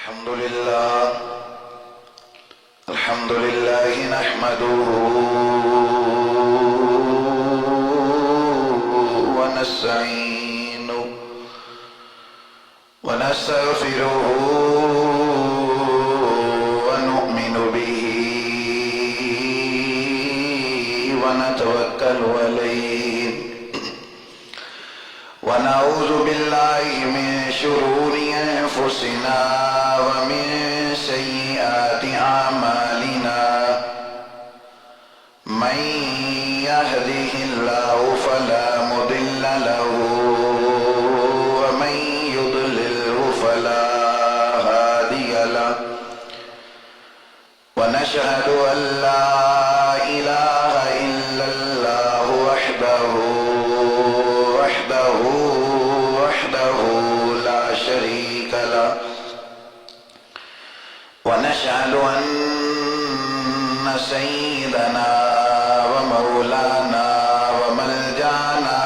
الحمد لله نحمده ونستعينه ونستغفره ونؤمن به ونتوكل عليه ونعوذ بالله من شرور أنفسنا ومن سيئات أعمالنا من يهده الله فلا مضل له ومن يضلله فلا هادي له ونشهد أن لا إله إلا الله وحده لا شريك له ونشهد أن سيدنا ومولانا وملجانا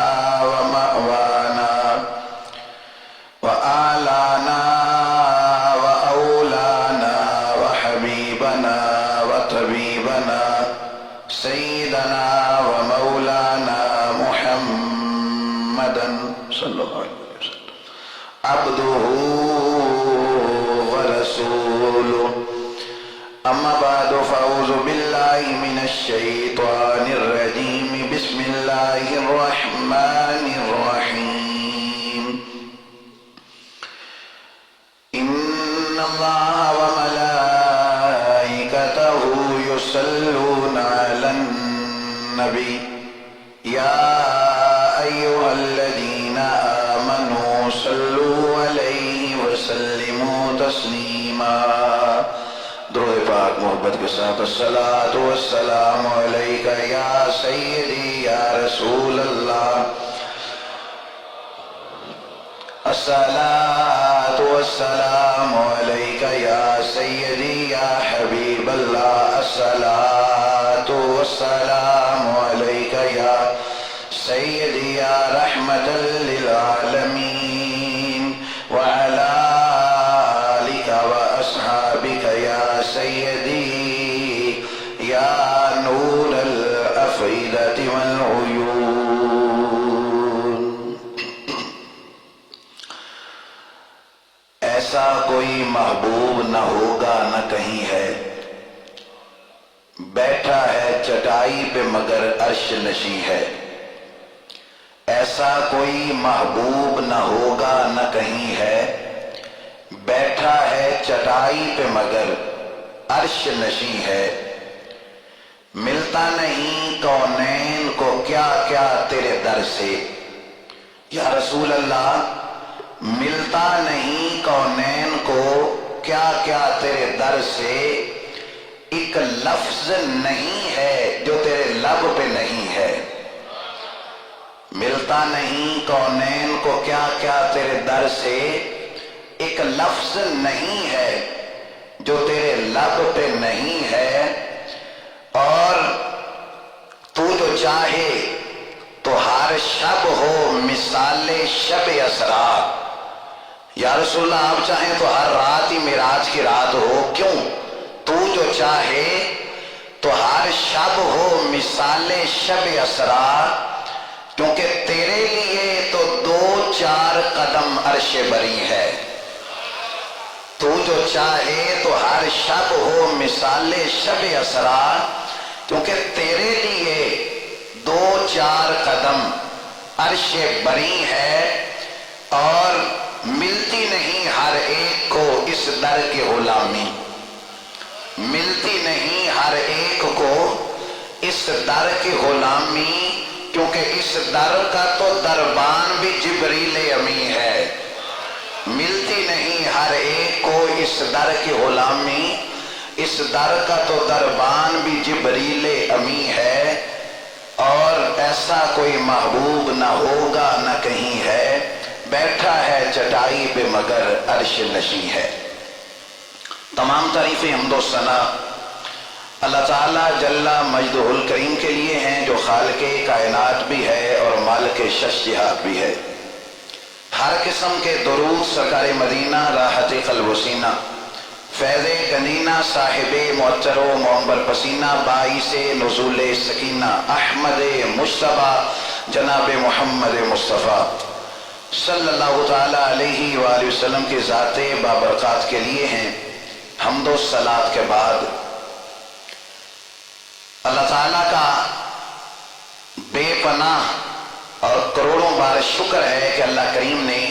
ومأوانا وآلانا وأولانا وحبيبنا وطبيبنا سيدنا ومولانا محمدا صلى الله عليه وسلم عبده ورسوله أما بعد فأعوذ بالله من الشيطان الرجيم بسم الله الرحمن الرحيم إن الله وملائكته يصلون على النبي يا أيها الذين آمنوا صلوا عليه وسلموا تسلیما. درود پاک محبت کے ساتھ الصلاۃ والسلام علیک یا سیدی یا رسول اللہ، الصلاۃ والسلام علیک یا سیدی یا حبیب اللہ، الصلاۃ والسلام علیک یا سیدی یا رحمت للعالمین وعلی أصحابك يا سيدي يا نور الأفئدة والعيون. ایسا کوئی محبوب نہ ہوگا نہ کہیں ہے، بیٹھا ہے چٹائی پہ مگر عرش نشیں ہے. ایسا کوئی محبوب نہ ہوگا نہ کہیں ہے، بیٹھا ہے چٹائی پہ مگر عرش نشیں ہے. ملتا نہیں کونین کو کیا کیا تیرے در سے، یا رسول اللہ ملتا نہیں کونین کو کیا کیا تیرے در سے. ایک لفظ نہیں ہے جو تیرے لب پہ نہیں ہے. ملتا نہیں کونین کو کیا کیا تیرے در سے، ایک لفظ نہیں ہے جو تیرے لب پہ نہیں ہے. اور تو جو چاہے تو ہر شب ہو مثال شب اسرا. یا رسول اللہ آپ چاہیں تو ہر رات ہی معراج کی رات ہو. کیوں؟ تو جو چاہے تو ہر شب ہو مثال شب اسرا، کیونکہ تیرے لیے تو 2-4 قدم عرش بری ہے. تو جو چاہے تو ہر شب ہو مثال شب اسرا، کیونکہ تیرے لیے 2-4 قدم عرش بری ہے. اور ملتی نہیں ہر ایک کو اس در کی غلامی، ملتی نہیں ہر ایک کو اس در کی غلامی، کیونکہ اس در کا تو دربان بھی جبریل امی ہے. ملتی نہیں ہر ایک کو اس در کی غلامی، اس در کا تو دربان بھی جبریل امی ہے. اور ایسا کوئی محبوب نہ ہوگا نہ کہیں ہے، بیٹھا ہے چٹائی پہ مگر عرش نشیں ہے. تمام تعریفیں حمد و ثنا اللہ تعالیٰ جل مجدہ الکریم کے لیے ہیں، جو خالق کائنات بھی ہے اور مالک شش جہات بھی ہے. ہر قسم کے درود سرکار مدینہ راحت قلب و سینہ فیض گنینا صاحب معطر و معمبر پسینہ باعث نزول سکینہ احمد مصطفیٰ جناب محمد مصطفیٰ صلی اللہ تعالی علیہ وآلہ وسلم کی ذات بابرکات کے لیے ہیں حمد و صلات کے بعد اللہ تعالیٰ کا بے پناہ اور کروڑوں بار شکر ہے کہ اللہ کریم نے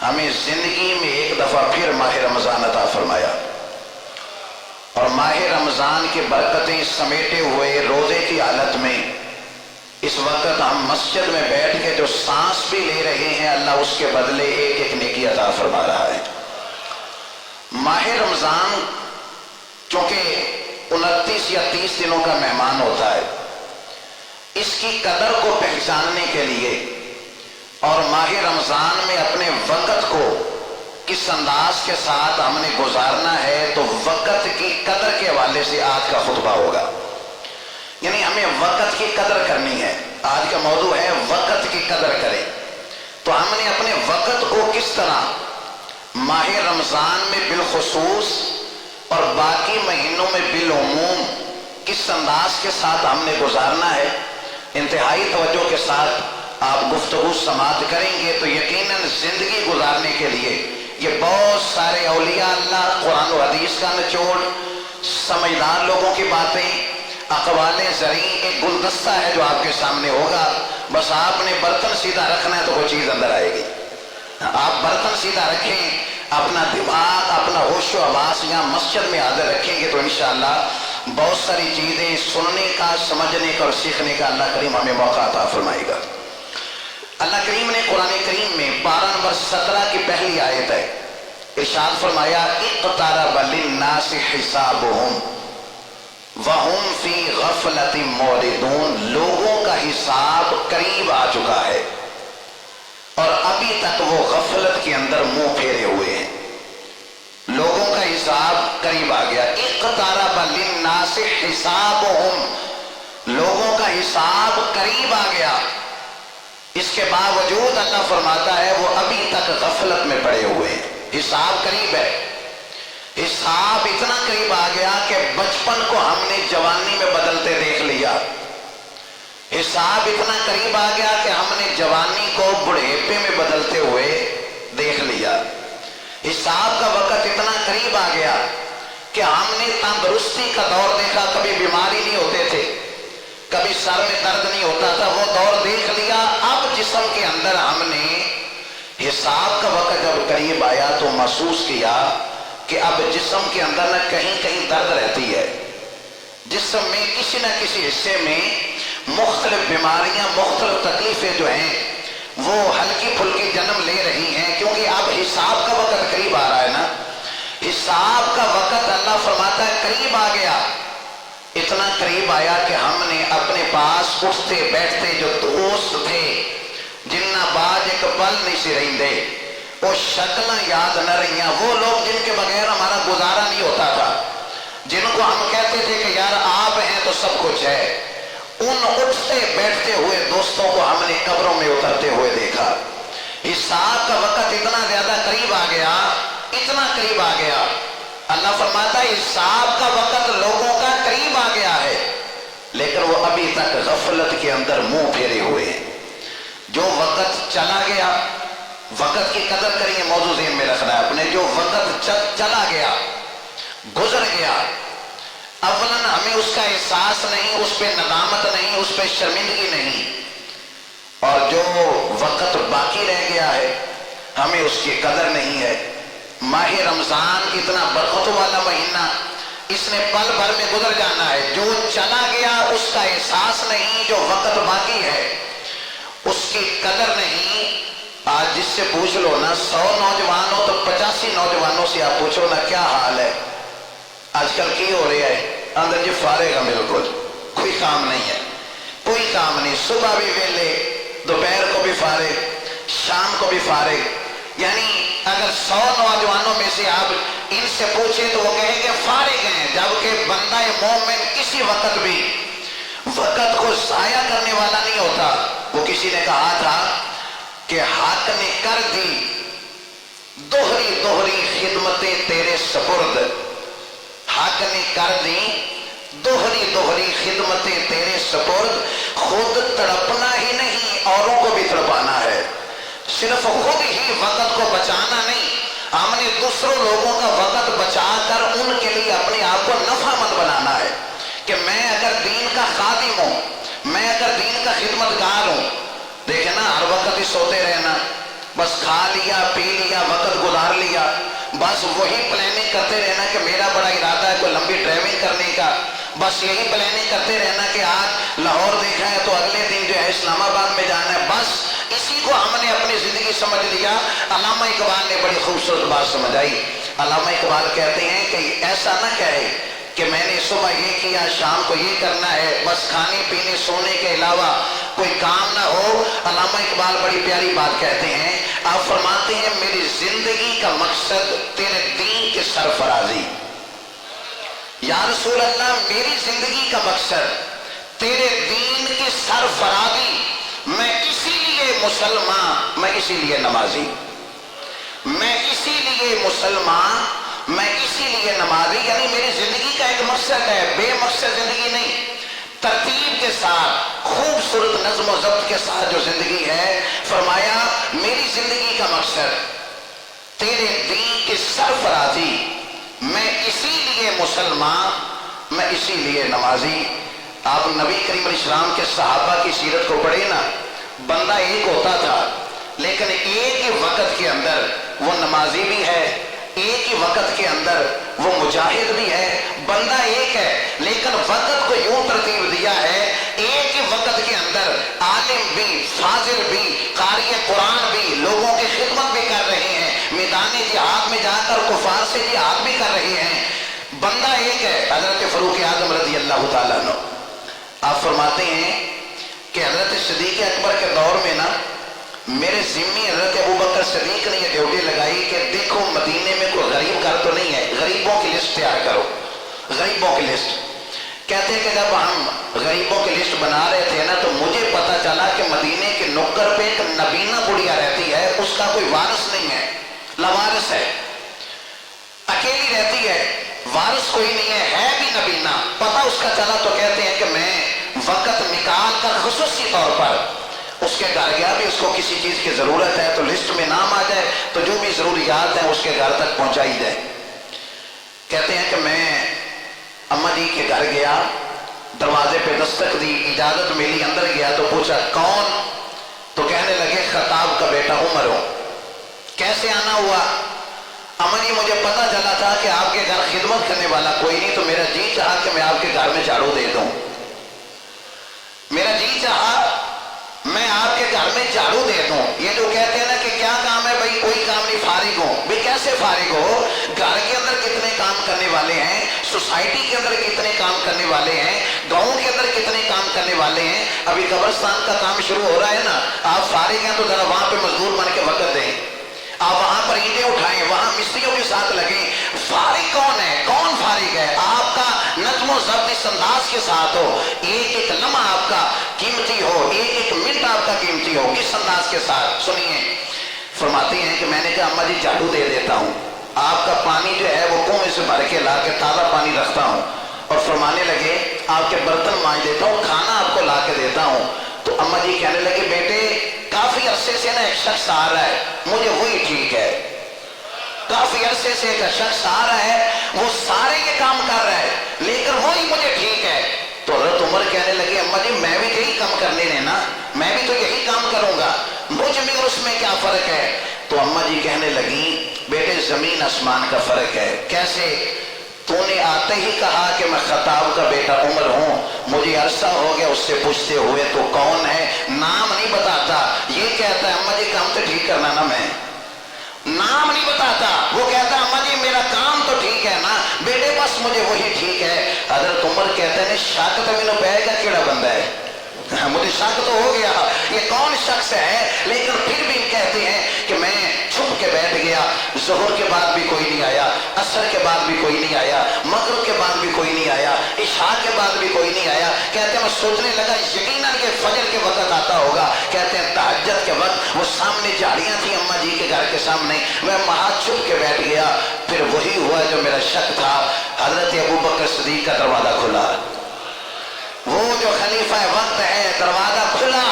ہمیں زندگی میں ایک دفعہ پھر ماہ رمضان عطا فرمایا، اور ماہ رمضان کی برکتیں سمیٹے ہوئے روزے کی حالت میں اس وقت ہم مسجد میں بیٹھ کے جو سانس بھی لے رہے ہیں اللہ اس کے بدلے ایک ایک نیکی عطا فرما رہا ہے۔ ماہ رمضان چونکہ 29 یا 30 دنوں کا مہمان ہوتا ہے، اس کی قدر کو پہچاننے کے لیے اور ماہ رمضان میں اپنے وقت کو کس انداز کے ساتھ ہم نے گزارنا ہے، تو وقت کی قدر کے حوالے سے آج کا خطبہ ہوگا۔ یعنی ہمیں وقت کی قدر کرنی ہے، آج کا موضوع ہے وقت کی قدر کریں۔ تو ہم نے اپنے وقت کو کس طرح ماہ رمضان میں بالخصوص اور باقی مہینوں میں بالعموم کس انداز کے ساتھ ہم نے گزارنا ہے، انتہائی توجہ کے ساتھ آپ گفتگو سماعت کریں گے تو یقیناً زندگی گزارنے کے لیے یہ بہت سارے اولیاء اللہ، قرآن و حدیث کا نچوڑ، سمجھدار لوگوں کی باتیں، اقوال زرعی، ایک گلدستہ ہے جو آپ کے سامنے ہوگا۔ بس آپ نے برتن سیدھا رکھنا ہے تو کوئی چیز اندر آئے گی۔ آپ برتن سیدھا رکھیں، اپنا دماغ، اپنا ہوش و حواس یہاں مسجد میں حاضر رکھیں گے تو انشاءاللہ بہت ساری چیزیں سننے کا، سمجھنے کا اور سیکھنے کا اللہ کریم ہمیں موقع عطا فرمائے گا۔ اللہ کریم نے قرآن کریم میں پارہ نمبر 17 کی پہلی آیت ہے، ارشاد فرمایا اقترب للناس حسابهم وهم فی غفلۃ معرضون، لوگوں کا حساب قریب آ چکا ہے اور ابھی تک وہ غفلت کے اندر منہ پھیرے ہوئے ہیں۔ لوگوں کا حساب قریب آ گیا، اقترب للناس حسابهم، لوگوں کا حساب قریب آ گیا، اس کے باوجود اللہ فرماتا ہے وہ ابھی تک غفلت میں پڑے ہوئے ہیں۔ حساب قریب ہے، حساب اتنا قریب آ گیا کہ بچپن کو ہم نے جوانی میں بدلتے دیکھ لیا، حساب اتنا قریب آ گیا کہ ہم نے جوانی کو بڑھیپے میں بدلتے ہوئے دیکھ لیا، حساب کا وقت اتنا قریب آ گیا کہ ہم نے تندرستی کا دور دیکھا، کبھی بیماری نہیں ہوتے تھے، کبھی سر میں درد نہیں ہوتا تھا، وہ دور دیکھ لیا۔ اب جسم کے اندر ہم نے حساب کا وقت جب قریب آیا تو محسوس کیا کہ اب جسم کے اندر نہ کہیں کہیں درد رہتی ہے، جسم میں کسی نہ کسی حصے میں مختلف بیماریاں، مختلف تکلیفیں جو ہیں وہ ہلکی پھلکی جنم لے رہی ہیں، کیونکہ اب حساب کا وقت قریب آ رہا ہے نا۔ حساب کا وقت اللہ فرماتا ہے قریب آ گیا، اتنا قریب آیا کہ ہم نے اپنے پاس اٹھتے بیٹھتے جو دوست تھے جنہ باج ایک پل نہیں سی رہی دے، وہ شکلیں یاد نہ رہیاں، وہ لوگ جن کے بغیر ہمارا گزارا نہیں ہوتا تھا، جن کو ہم کہتے تھے کہ یار آپ ہیں تو سب کچھ ہے، ان اٹھتے بیٹھتے ہوئے دوستوں کو ہم نے قبروں میں اترتے ہوئے دیکھا۔ حساب کا وقت اتنا زیادہ قریب آ گیا، اتنا قریب آ گیا، اللہ فرماتا ہے حساب کا وقت لوگوں کا قریب آ گیا ہے لیکن وہ ابھی تک غفلت کے اندر منہ پھیرے ہوئے ہیں۔ جو وقت چلا گیا، وقت کی قدر کریے، موضوع ذہن میں رکھنا ہے اپنے، جو وقت چلا گیا، گزر گیا، اولاً ہمیں اس کا احساس نہیں، اس پہ ندامت نہیں، اس پہ شرمندگی نہیں، اور جو وقت باقی رہ گیا ہے ہمیں اس کی قدر نہیں ہے۔ ماہ رمضان اتنا برکت والا مہینہ، اس نے پل بھر میں گزر جانا ہے، جو چلا گیا اس کا احساس نہیں، جو وقت باقی ہے اس کی قدر نہیں۔ آج جس سے پوچھ لو نا 100 نوجوان ہو تو 85 نوجوانوں سے آپ پوچھو نا کیا حال ہے، آج کل کی ہو رہا ہے، اندر جی فارغ ہے، بالکل کوئی کام نہیں ہے، کوئی کام نہیں، صبح بھی ویلے، دوپہر کو بھی فارغ، شام کو بھی فارغ۔ یعنی اگر 100 نوجوانوں میں سے آپ ان سے پوچھیں تو وہ کہیں گے فارغ ہیں، جبکہ بندہ مومن کسی وقت بھی وقت کو ضائع کرنے والا نہیں ہوتا۔ وہ کسی نے کہا تھا کہ حق نے کر دی دوہری دوہری خدمتیں تیرے سپرد، پاک نے کر دی دوہری دوہری خدمتیں تیرے سپرد، خود تڑپنا ہی نہیں اوروں کو بھی تڑپانا ہے، صرف خود ہی وقت کو بچانا نہیں، ہم نے دوسروں لوگوں کا وقت بچا کر ان کے لیے اپنے آپ کو نفع مند بنانا ہے کہ میں اگر دین کا خادم ہوں، میں اگر دین کا خدمتگار ہوں، دیکھیں نا ہر وقت ہی سوتے رہنا، بس کھا لیا پی لیا وقت گزار لیا، بس وہی پلاننگ کرتے رہنا کہ میرا بڑا ارادہ ہے کوئی لمبی ڈرائیونگ کرنے کا، بس یہی پلاننگ کرتے رہنا کہ آج لاہور دیکھا ہے تو اگلے دن جو ہے اسلام آباد میں جانا ہے، بس اسی کو ہم نے اپنی زندگی سمجھ لیا۔ علامہ اقبال نے بڑی خوبصورت بات سمجھائی۔ علامہ اقبال کہتے ہیں کہ ایسا نہ کہے کہ میں نے صبح یہ کیا شام کو یہ کرنا ہے، بس کھانے پینے سونے کے علاوہ کوئی کام نہ ہو۔ علامہ اقبال بڑی پیاری بات کہتے ہیں، آپ فرماتے ہیں میری زندگی کا مقصد تیرے دین کے سرفرازی، یا رسول اللہ میری زندگی کا مقصد تیرے دین کی سرفرازی، میں اسی لیے مسلمان، میں اسی لیے نمازی، میں اسی لیے مسلمان، میں اسی لیے نمازی، یعنی میری زندگی کا ایک مقصد ہے، بے مقصد زندگی نہیں، ترتیب کے ساتھ خوبصورت نظم و ضبط کے ساتھ جو زندگی ہے، فرمایا میری زندگی کا مقصد تیرے دین کی سرفرازی، میں اسی لیے مسلمان، میں اسی لیے نمازی۔ آپ نبی کریم علیہ السلام کے صحابہ کی سیرت کو پڑھیں نا، بندہ ایک ہوتا تھا لیکن ایک ہی وقت کے اندر وہ نمازی بھی ہے، ایک ہی وقت کے اندر وہ مجاہد بھی ہے، بندہ ایک ہے لیکن وقت کو یوں ترتیب دیا ہے، ایک ہی وقت کے اندر عالم بھی، فاضل بھی، قاری قرآن بھی، لوگوں کی خدمت بھی کر رہے ہیں، میدان جہاد میں جا کر کفار سے جہاد بھی کر رہے ہیں، بندہ ایک ہے۔ حضرت فاروق اعظم رضی اللہ تعالیٰ عنہ آپ فرماتے ہیں کہ حضرت صدیق اکبر کے دور میں نا میرے ذمہ حضرت ابوبکر صدیق نے یہ ڈیوٹی لگائی کہ دیکھو مدینے میں کوئی غریب گھر تو نہیں ہے، غریبوں کی لسٹ تیار کرو، غریبوں کی لسٹ۔ کہتے ہیں کہ جب ہم غریبوں کی لسٹ بنا رہے تھے نا تو مجھے پتا چلا کہ مدینے کے نکر پہ ایک نبینہ بڑھیا رہتی ہے، اس کا کوئی وارث نہیں ہے، لاوارث ہے، اکیلی رہتی ہے، وارث کوئی نہیں ہے بھی نبینہ، پتہ اس کا چلا تو کہتے ہیں کہ میں وقت نکال کر خصوصی طور پر اس کے گھر گیا، بھی اس کو کسی چیز کی ضرورت ہے تو لسٹ میں نام آ جائے تو جو بھی ضروریات ہیں اس کے گھر تک پہنچائی جائے۔ کہتے ہیں کہ میں اماں جی کے گھر گیا، دروازے پہ دستک دی، اجازت ملی، اندر گیا تو پوچھا کون، تو کہنے لگے خطاب کا بیٹا عمر ہوں۔ کیسے آنا ہوا؟ اماں جی مجھے پتا چلا تھا کہ آپ کے گھر خدمت کرنے والا کوئی نہیں تو میرا جی چاہا کہ میں آپ کے گھر میں جھاڑو دے دوں، میرا جی چاہا میں آپ کے گھر میں جھاڑو دے دوں۔ یہ جو کہتے ہیں نا کہ کیا کام ہے بھائی، کوئی کام نہیں، فارغ ہوں، بھی کیسے فارغ ہو؟ گھر کے اندر کتنے کام کرنے والے ہیں، سوسائٹی کے اندر کتنے کام کرنے والے ہیں، گاؤں کے اندر کتنے کام کرنے والے ہیں، ابھی قبرستان کا کام شروع ہو رہا ہے نا، آپ فارغ ہیں تو ذرا وہاں پہ مزدور بن کے وقت دیں، آپ وہاں پر اینٹیں اٹھائیں، وہاں مستریوں کے ساتھ لگیں۔ فارغ کون ہے؟ کون فارغ ہے؟ آپ کا نظم و ضبط اس انداز کے ساتھ ہو، ایک ایک لمحہ آپ کا قیمتی ہو، ایک ایک منٹ آپ کا قیمتی ہو، کس انداز کے ساتھ؟ سنیے، فرماتے ہیں کہ میں نے کہا اماں جی جھاڑو دے دیتا ہوں، آپ کا پانی جو ہے وہ کنویں سے بھر کے لا کے تازہ پانی رکھتا ہوں، اور فرمانے لگے آپ کے برتن مانج دیتا ہوں، کھانا آپ کو لا کے دیتا ہوں۔ تو اماں جی کہنے لگے بیٹے کافی عرصے سے نا ایک شخص آ رہا ہے، مجھے وہی ٹھیک ہے، کافی عرصے سے ایک شخص آ رہا ہے، وہ سارے یہ کام کر رہا ہے لیکن وہی مجھے ٹھیک ہے۔ تو حضرت عمر کہنے لگے اماں جی میں بھی یہی کام کرنے دینا، میں بھی تو یہی کام کروں گا، مجھ میں اور اس میں کیا فرق ہے؟ تو اماں جی کہنے لگی بیٹے زمین آسمان کا فرق ہے۔ کیسے؟ تو نے آتے ہی کہا کہ میں خطاب کا بیٹا عمر ہوں، مجھے عرصہ ہو گیا اس سے پوچھتے ہوئے تو کون ہے، نام نہیں بتاتا، یہ کہتا ہے اماں جی کام تو ٹھیک کرنا نا، میں نام نہیں بتاتا، وہ کہتا ہے اماں جی میرا کام تو ٹھیک ہے نا بیٹے، بس مجھے وہی ٹھیک ہے۔ حضرت عمر کہتے ہیں شک تو مینوں پے گا کیڑا بندہ ہے، مجھے شک تو ہو گیا یہ کون شخص ہے، لیکن پھر بھی کہتے ہیں کہ میں چھپ کے بیٹھ گیا، ظہر کے بعد بھی کوئی نہیں آیا، عصر کے بعد بھی کوئی نہیں آیا، مغرب کے بعد بھی کوئی نہیں آیا، عشاء کے بعد بھی کوئی نہیں آیا۔ کہتے ہیں میں سوچنے لگا یقیناً یہ فجر کے وقت آتا ہوگا، کہتے ہیں تہجد کے وقت وہ سامنے جھاڑیاں تھیں اماں جی کے گھر کے سامنے، میں وہاں چھپ کے بیٹھ گیا، پھر وہی ہوا جو میرا شک تھا۔ حضرت ابو بکر صدیق کا دروازہ کھلا، وہ جو خلیفہ وقت ہے، دروازہ کھلا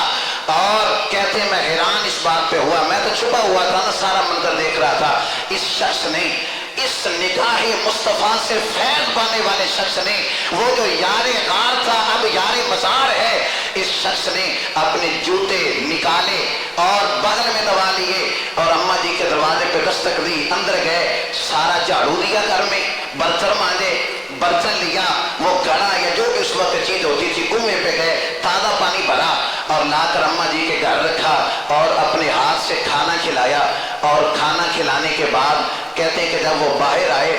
اور کہتے ہیں میں حیران اس بات پہ ہوا، میں تو چھپا ہوا تھا نا، سارا منظر دیکھ رہا تھا، اس شخص نے، اس نگاہ مصطفیٰ سے فیض پانے والے شخص نے، وہ جو یار غار تھا اب یار مزار ہے، اس شخص نے اپنے جوتے نکالے اور بغل میں دبا لیے اور اماں جی کے دروازے پہ دستک دی، اندر گئے، سارا جھاڑو دیا گھر میں، برتن مانجے، برتن لیا، وہ گھڑا یا جو بھی اس وقت چیز ہوتی تھی، کنویں پہ گئے، تازہ پانی بھرا اور لا کر اماں جی کے گھر رکھا اور اپنے ہاتھ سے کھانا کھلایا، اور کھانا کھلانے کے بعد کہتے ہیں کہ جب وہ باہر آئے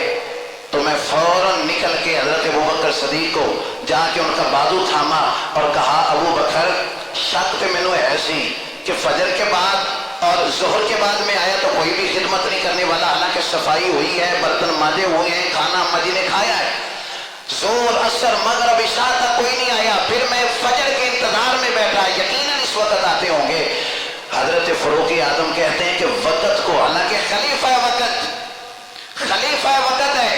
تو میں فوراً نکل کے حضرت ابو بکر صدیق کو جا کے ان کا بازو تھاما اور کہا ابو بکر شک تے مینوں ہے سی کہ فجر کے بعد اور ظہر کے بعد میں آیا تو کوئی بھی خدمت نہیں کرنے والا، حالانکہ صفائی ہوئی ہے، برتن مانجے ہوئے ہیں، کھانا اماں جی نے کھایا ہے، ظہر عصر مغرب عشاء تک کوئی نہیں آیا، پھر میں فجر کے انتظار میں بیٹھا، یقیناً اس وقت آتے ہوں گے۔ حضرت فاروق اعظم کہتے ہیں کہ وقت کو، حالانکہ خلیفہ وقت ہے،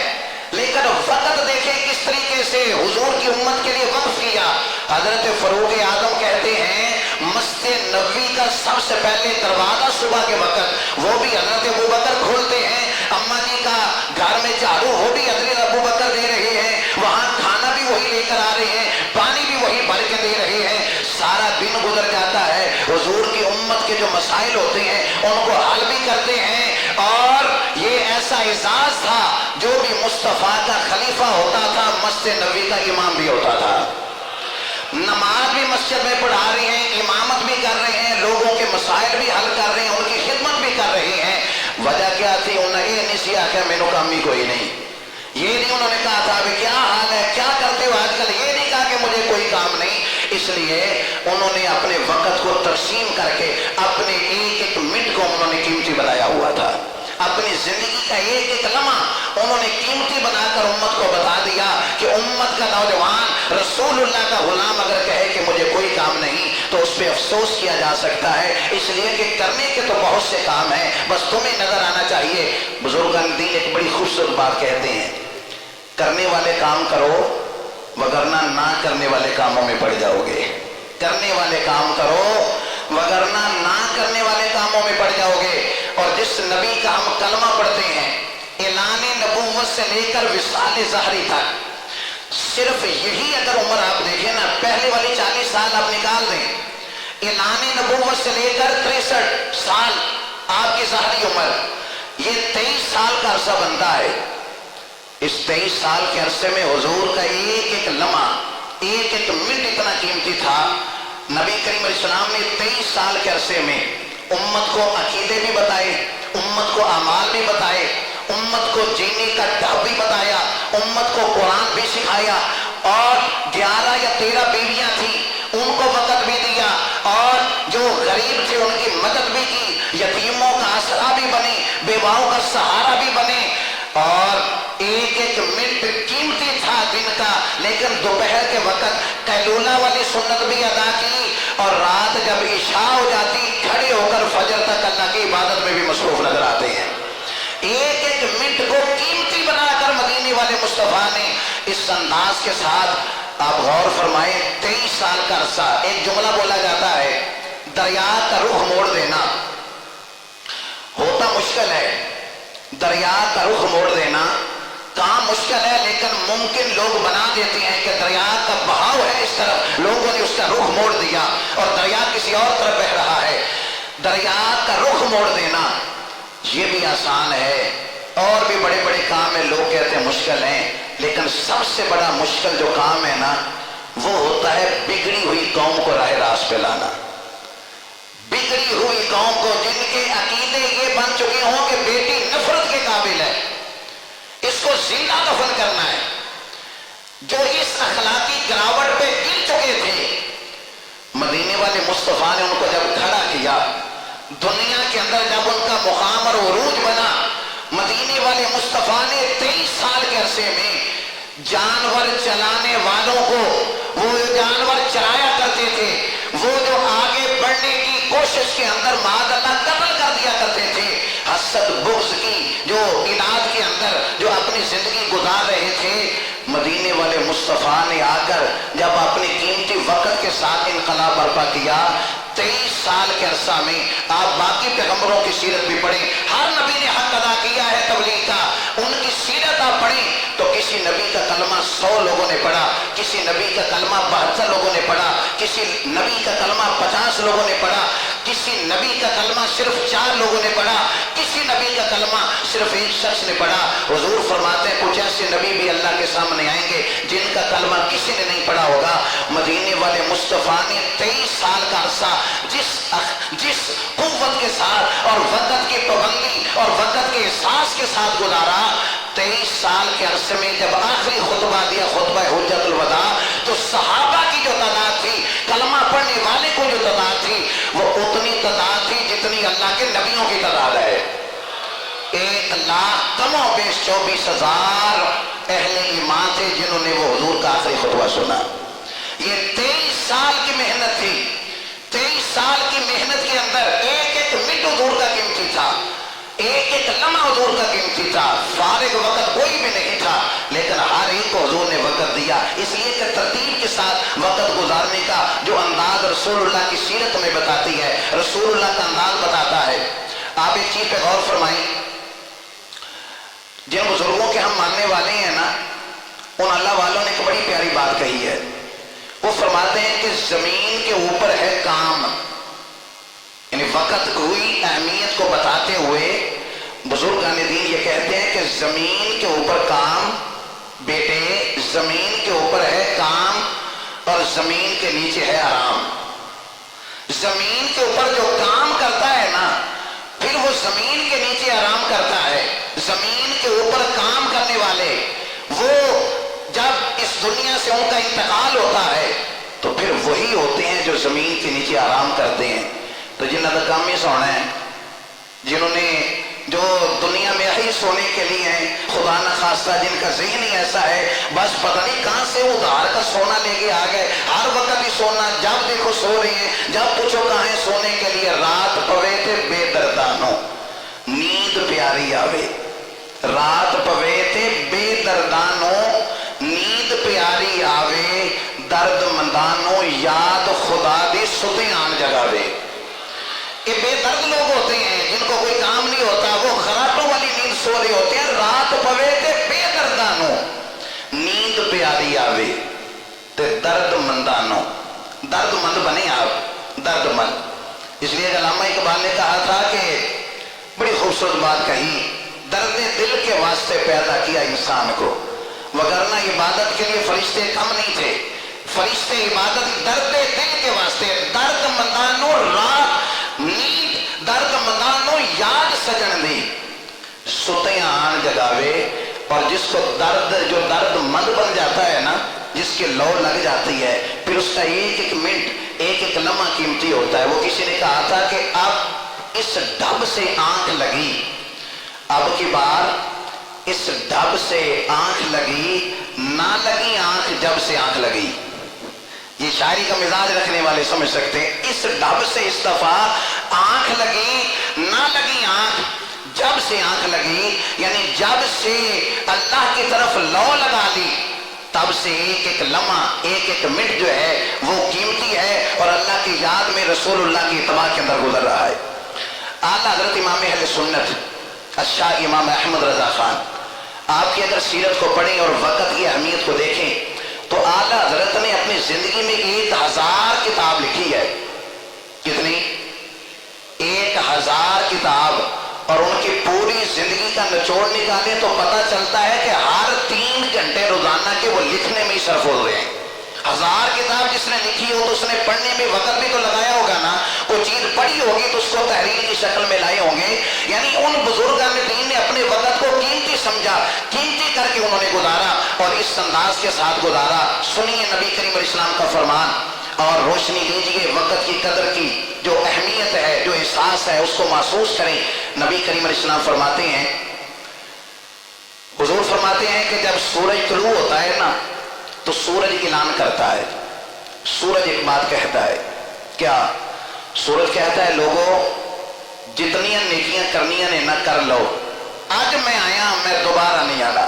لیکن وقت دیکھیں کس طریقے سے حضور کی امت کے لیے وقف کیا۔ حضرت فاروق اعظم کہتے ہیں مسجد نبوی کا سب سے پہلے دروازہ صبح کے وقت وہ بھی حضرت ابو بکر کھولتے ہیں، اماں جی کا گھر میں جھاڑو وہ بھی حضرت ابو بکر دے رہے ہیں، وہاں کھانا بھی وہی لے کر آ رہے ہیں، پانی بھی وہی بھر کے دے رہے ہیں، سارا دن گزر جاتا ہے، حضور کی امت کے جو مسائل ہوتے ہیں ان کو حل بھی کرتے ہیں، اور یہ ایسا اعزاز تھا جو بھی مصطفیٰ کا خلیفہ ہوتا تھا مسجد نبوی کا امام بھی ہوتا تھا، نماز بھی مسجد میں پڑھا رہے ہیں، امامت بھی کر رہے ہیں، لوگوں کے مسائل بھی حل کر رہے ہیں، ان کی خدمت بھی کر رہے ہیں۔ وجہ کیا تھی؟ انہوں نے یہ نہیں سیا کہ مینوں کام ہی کوئی نہیں، یہ نہیں انہوں نے کہا تھا ابھی کیا حال ہے، کیا کرتے ہو آج کل، یہ نہیں کہا کہ مجھے کوئی کام نہیں، اس لیے انہوں نے اپنے وقت کو تقسیم کر کے اپنے ایک ایک منٹ کو انہوں نے قیمتی بنایا ہوا تھا، اپنی زندگی کا ایک ایک لمحہ انہوں نے قیمتی بنا کر امت کو بتا دیا کہ امت کا نوجوان رسول اللہ کا غلام اگر کہے کہ مجھے کوئی کام نہیں تو اس پہ افسوس کیا جا سکتا ہے، اس لیے کہ کرنے کے تو بہت سے کام ہیں، بس تمہیں نظر آنا چاہیے۔ بزرگان دین ایک بڑی خوبصورت بات کہتے ہیں، کرنے والے کام کرو وگرنہ نہ کرنے والے کاموں میں پڑ جاؤ گے، کرنے والے کام کرو وگرنہ نہ کرنے والے کاموں میں پڑ جاؤ گے۔ اور جس نبی کا ہم کلمہ پڑھتے ہیں اعلان نبوت سے لے کر وصال ظاہری تک، صرف یہی اگر عمر آپ دیکھیں نا، پہلے والی 40 سال آپ نکال دیں، اعلان نبوت سے لے کر 63 سال آپ کی ظاہری عمر، یہ 23 سال کا عرصہ بنتا ہے۔ اس 23 سال کے عرصے میں حضور کا ایک ایک لمحہ، ایک ایک منٹ اتنا قیمتی تھا۔ نبی کریم علیہ السلام نے 23 سال کے عرصے میں امت کو عقیدے بھی بتائے، امت کو اعمال بھی بتائے، امت کو جینے کا ڈھب بھی بتایا، امت کو قرآن بھی سکھایا، اور 11 یا 13 بیویاں تھیں ان کو وقت بھی دیا، اور جو غریب تھے ان کی مدد بھی کی، یتیموں کا آسرا بھی بنے، بیواؤں کا سہارا بھی بنے، اور ایک ایک منٹ قیمتی تھا دن کا، لیکن دوپہر کے وقت قیلولہ والی سنت بھی ادا کی، اور رات جب عشاء ہو جاتی کھڑے ہو کر فجر تک اللہ کی عبادت میں بھی مصروف نظر آتے ہیں۔ ایک ایک منٹ کو قیمتی بنا کر مدینے والے مصطفیٰ نے اس انداز کے ساتھ، آپ غور فرمائیں، 23 سال کا عرصہ، ایک جملہ بولا جاتا ہے دریا کا رخ موڑ دینا ہوتا مشکل ہے، دریا کا رخ موڑ دینا کام مشکل ہے، لیکن ممکن لوگ بنا دیتے ہیں کہ دریا کا بہاؤ ہے اس طرف، لوگوں نے اس کا رخ موڑ دیا اور دریا کسی اور طرف بہ رہا ہے۔ دریا کا رخ موڑ دینا یہ بھی آسان ہے، اور بھی بڑے بڑے کام ہیں، لوگ کہتے ہیں مشکل ہیں، لیکن سب سے بڑا مشکل جو کام ہے نا وہ ہوتا ہے بگڑی ہوئی قوم کو راہ راست پہ لانا۔ بگڑی ہوئی قوم کو جن کے عقیدے یہ بن چکے ہوں کہ بیٹی نفرت کے قابل ہے، اس کو زندہ دفن کرنا ہے، جو اس اخلاقی گراوٹ پہ گر چکے تھے، مدینے والے مصطفیٰ نے ان کو جب کھڑا کیا، دنیا کے اندر جب ان کا مقام اور عروج بنا، مدینے والے مصطفیٰ نے 23 سال کے عرصے میں جانور چلانے والوں کو، وہ جانور چلایا کرتے تھے، وہ جو آگے بڑھنے کی کوشش کے اندر معاذ اللہ قتل کر دیا کرتے تھے، حسد بغض کی جو عناد کے اندر جو اپنی زندگی گزار رہے تھے، والے مصطفیٰ نے آ کر جب اپنی قیمتی وقت کے ساتھ انقلاب برپا کیا، 23 سال کے عرصہ میں آپ باقی پیغمبروں کی سیرت بھی پڑھیں، ہر نبی نے حق ادا کیا ہے تبلیغ کا، ان کی سیرت آپ پڑھیں تو کسی نبی کا کلمہ 100 لوگوں نے پڑھا، کسی نبی کا کلمہ 72 لوگوں نے پڑھا، کسی نبی کا کلمہ 50 لوگوں نے پڑھا، کسی نبی کا کلمہ صرف 4 لوگوں نے پڑھا، کسی نبی کا کلمہ صرف 1 شخص نے پڑھا۔ حضور فرماتے ہیں کچھ ایسے نبی بھی اللہ کے سامنے آئیں گے جن کا کلمہ کسی نے نہیں پڑھا ہوگا۔ مدینے والے مصطفیٰ نے 23 سال کا عرصہ جس قوت کے ساتھ اور وقت کی پابندی اور وقت کے احساس کے ساتھ گزارا، 23 سال کے عرصے میں جب آخری خطبہ دیا، خطبہ حجت الوداع، تو صحابہ کی جو تعداد تھی، کلمہ پڑھنے والے کو جو تعداد تھی، وہ اتنی تعداد تھی جتنی اللہ کے نبیوں کی تعداد ہے۔ 1,00,000 کم و بیش 24,000 اہل ایمان تھے جنہوں نے وہ حضور کا آخری خطبہ سنا۔ یہ 23 سال کی محنت تھی، 23 سال کی محنت کے اندر ایک ایک منٹ حضور کا قیمتی تھا، ایک ایک لمحہ حضور کا قیمتی تھا، فارغ وقت کوئی بھی نہیں تھا، لیکن ہر ایک کو حضور نے وقت دیا، اس لیے کہ ترتیب کے ساتھ وقت گزارنے کا جو انداز رسول اللہ کی سیرت میں بتاتی ہے، رسول اللہ کا انداز بتاتا ہے۔ آپ ایک چیز پہ غور فرمائیں، جن بزرگوں کے ہم ماننے والے ہیں نا، ان اللہ والوں نے ایک بڑی پیاری بات کہی ہے۔ وہ فرماتے ہیں کہ زمین کے اوپر ہے کام، یعنی وقت کی اہمیت کو بتاتے ہوئے بزرگان دین یہ کہتے ہیں کہ زمین کے اوپر کام، بیٹے زمین کے اوپر ہے کام اور زمین کے نیچے ہے آرام۔ زمین کے اوپر جو کام کرتا ہے نا، پھر وہ زمین کے نیچے آرام کرتا ہے۔ زمین کے اوپر کام کرنے والے وہ جب اس دنیا سے ان کا انتقال ہوتا ہے تو پھر وہی ہوتے ہیں جو زمین کے نیچے آرام کرتے ہیں۔ تو جنہوں نے کامی سونا ہے، جنہوں نے جو دنیا میں ہی سونے کے لیے ہیں، خدا نہ خواستہ جن کا ذہن ہی ایسا ہے، بس پتہ نہیں کہاں سے ادھار کا سونا لے کے آ گئے، ہر وقت ہی سونا، جب دیکھو سو رہے ہیں، جب پوچھو کہاں ہیں سونے کے لیے، رات پوے تھے بے دردانوں نیند پیاری آوے، رات پوے تھے بے دردانوں نیند پیاری آوے، درد مندانوں یاد خدا دی ستے آن جگاوے۔ یہ بے درد لوگ ہوتے ہیں جن کو کوئی کام نہیں ہوتا، وہ خرابوں والی نیند سو رہے ہوتے ہیں، رات پوے تے بے دردانوں نیند پیاری آوے تے درد مندانوں، درد مند بنے آپ، درد مند۔ اس لیے علامہ اقبال نے کہا تھا کہ بڑی خوبصورت بات کہی، درد دل کے واسطے پیدا کیا انسان کو، وگرنہ عبادت کے لیے فرشتے کم نہیں تھے، فرشتے عبادت درد دل کے واسطے، درد مندانوں رات نیند، درد مندانوں یاد سجن دی ستے آن جگاوے۔ اور جس کو درد، جو درد مند بن جاتا ہے نا، جس کے لو لگ جاتی ہے، پھر اس کا ایک ایک منٹ، ایک ایک لمحہ قیمتی ہوتا ہے۔ وہ کسی نے کہا تھا کہ اب اس ڈب سے آنکھ لگی، اب کی بار اس ڈب سے آنکھ لگی، نہ لگی آنکھ جب سے آنکھ لگی۔ یہ شاعری کا مزاج رکھنے والے سمجھ سکتے ہیں، اس ڈب سے اس دفعہ آنکھ لگی، نہ لگی آنکھ جب سے آنکھ لگی، یعنی جب سے اللہ کی طرف لو لگا لی، تب سے ایک ایک لمحہ، ایک ایک منٹ جو ہے وہ قیمتی ہے اور اللہ کی یاد میں رسول اللہ کی اتباع کے اندر گزر رہا ہے۔ اعلیٰ حضرت امام اہل سنت الشاہ امام احمد رضا خان، آپ کی اگر سیرت کو پڑھیں اور وقت کی اہمیت کو دیکھیں تو اعلیٰ حضرت نے اپنی زندگی میں 1000 کتاب لکھی ہے۔ کتنی؟ 1000 کتاب، اور ان کی پوری زندگی کا نچوڑ نکالیں تو پتہ چلتا ہے کہ ہر 3 گھنٹے روزانہ کے وہ لکھنے میں ہی صرف ہو رہے ہیں۔ 1000 کتاب جس نے لکھی ہو تو اس نے پڑھنے میں وقت بھی تو لگایا ہوگا نا، کوئی چیز پڑھی ہوگی تو اس کو تحریر کی شکل میں لائے ہوں گے۔ یعنی ان بزرگان دین نے اپنے وقت کو قیمتی سمجھا، قیمتی کر کے انہوں نے گزارا اور اس انداز کے ساتھ گزارا۔ سنیے نبی کریم علیہ السلام کا فرمان اور روشنی دیجیے وقت کی قدر کی، جو اہمیت ہے، جو احساس ہے، اس کو محسوس کریں۔ نبی کریم علیہ السلام فرماتے ہیں، حضور فرماتے ہیں کہ جب سورج طلوع ہوتا ہے نا تو سورج اعلان کرتا ہے، سورج ایک بات کہتا ہے، کیا؟ سورج کہتا ہے لوگوں جتنی نیکیاں کرنیاں نے نہ کر لو، آج میں آیا، میں دوبارہ نہیں آنا،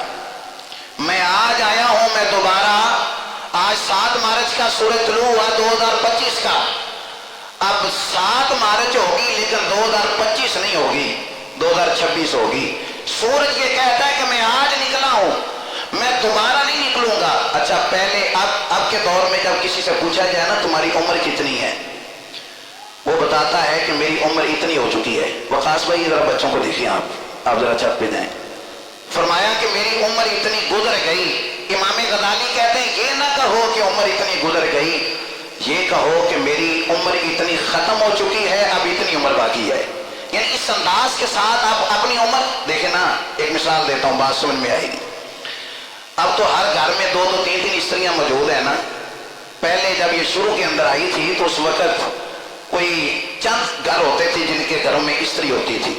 میں آج آیا ہوں، میں دوبارہ آج 7 مارچ کا سورج طلوع ہوا 2025 کا، اب 7 مارچ ہوگی لیکن 2025 نہیں ہوگی، 2026 ہوگی۔ سورج یہ کہتا ہے کہ میں آج نکلا ہوں، میں دوبارہ نہیں نکلوں گا۔ اچھا پہلے اب کے دور میں جب کسی سے پوچھا جائے نا تمہاری عمر کتنی ہے، وہ بتاتا ہے کہ میری عمر اتنی ہو چکی ہے۔ وقاص بھائی ذرا بچوں کو دیکھیں، آپ ذرا چھت پہ جائیں۔ فرمایا کہ میری عمر اتنی گزر گئی۔ امام غزالی کہتے ہیں یہ نہ کہو کہ عمر اتنی گزر گئی، یہ کہو کہ میری عمر اتنی ختم ہو چکی ہے، اب اتنی عمر باقی ہے۔ یعنی اس انداز کے ساتھ آپ اپنی عمر دیکھیں نا۔ ایک مثال دیتا ہوں، بات سمجھ میں آئے گی۔ اب تو ہر گھر میں 2 3 استریاں موجود ہیں نا۔ پہلے جب یہ شروع کے اندر آئی تھی تو اس وقت کوئی چند گھر ہوتے تھے جن کے گھروں میں استری ہوتی تھی۔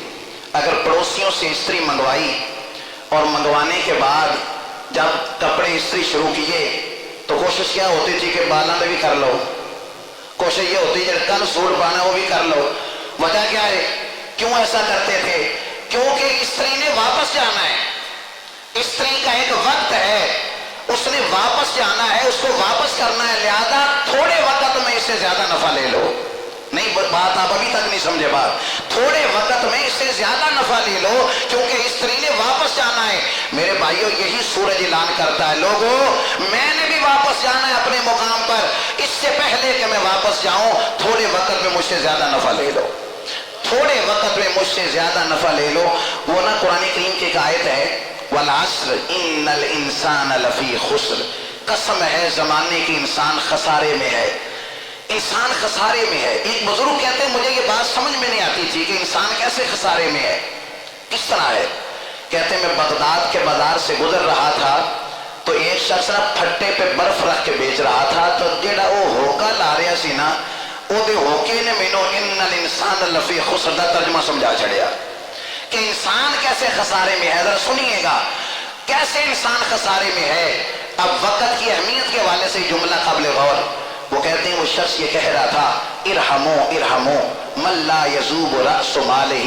اگر پڑوسیوں سے استری منگوائی اور منگوانے کے بعد جب کپڑے استری شروع کیے تو کوشش کیا ہوتی تھی کہ بالاں میں بھی کر لو، کوشش یہ ہوتی ہے کہ کل سوٹ پانا وہ بھی کر لو۔ وجہ کیا ہے، کیوں ایسا کرتے تھے؟ کیونکہ استری نے واپس جانا ہے، استری کا ایک وقت ہے، اس نے واپس جانا ہے، اس کو واپس کرنا ہے، لہذا تھوڑے وقت میں اس سے زیادہ نفع لے لو۔ نہیں بات آپ ابھی تک نہیں سمجھے بات، تھوڑے وقت میں اس سے زیادہ نفع لے لو کیونکہ استری نے واپس جانا ہے۔ میرے بھائیوں یہی سورج اعلان کرتا ہے، لوگوں میں نے بھی واپس جانا ہے اپنے مقام پر، اس سے پہلے کہ میں واپس جاؤں تھوڑے وقت میں مجھ سے زیادہ نفع لے لو، تھوڑے وقت میں مجھ سے زیادہ نفع لے لو۔ وہ نا قرآن کریم کی ایک آیت ہے، والعصر ان الانسان لفی خسر، قسم ہے زمانے کی انسان خسارے میں ہے، انسان خسارے میں ہے۔ ایک بزرگ کہتے ہیں مجھے یہ بات سمجھ میں نہیں آتی تھی کہ انسان کیسے خسارے میں ہے، کس طرح ہے؟ کہتے ہیں میں بغداد کے بازار سے گزر رہا تھا تو ایک شخص نا پھٹے پہ برف رکھ کے بیچ رہا تھا، تو جیڑا وہ ہوکا لا رہا سی نا، وہ دے ہوکے نے مینوں ان الانسان لفی خسر دا ترجمہ سمجھا چھڑیا کہ انسان کیسے خسارے میں ہے۔ ذرا سنیے گا کیسے انسان خسارے میں ہے۔ اب وقت کی اہمیت کے حوالے سے جملہ قابل غور، وہ کہتے ہیں وہ شخص یہ کہہ رہا تھا ارحمو ارحمو من لا یذوب رأس مالہ،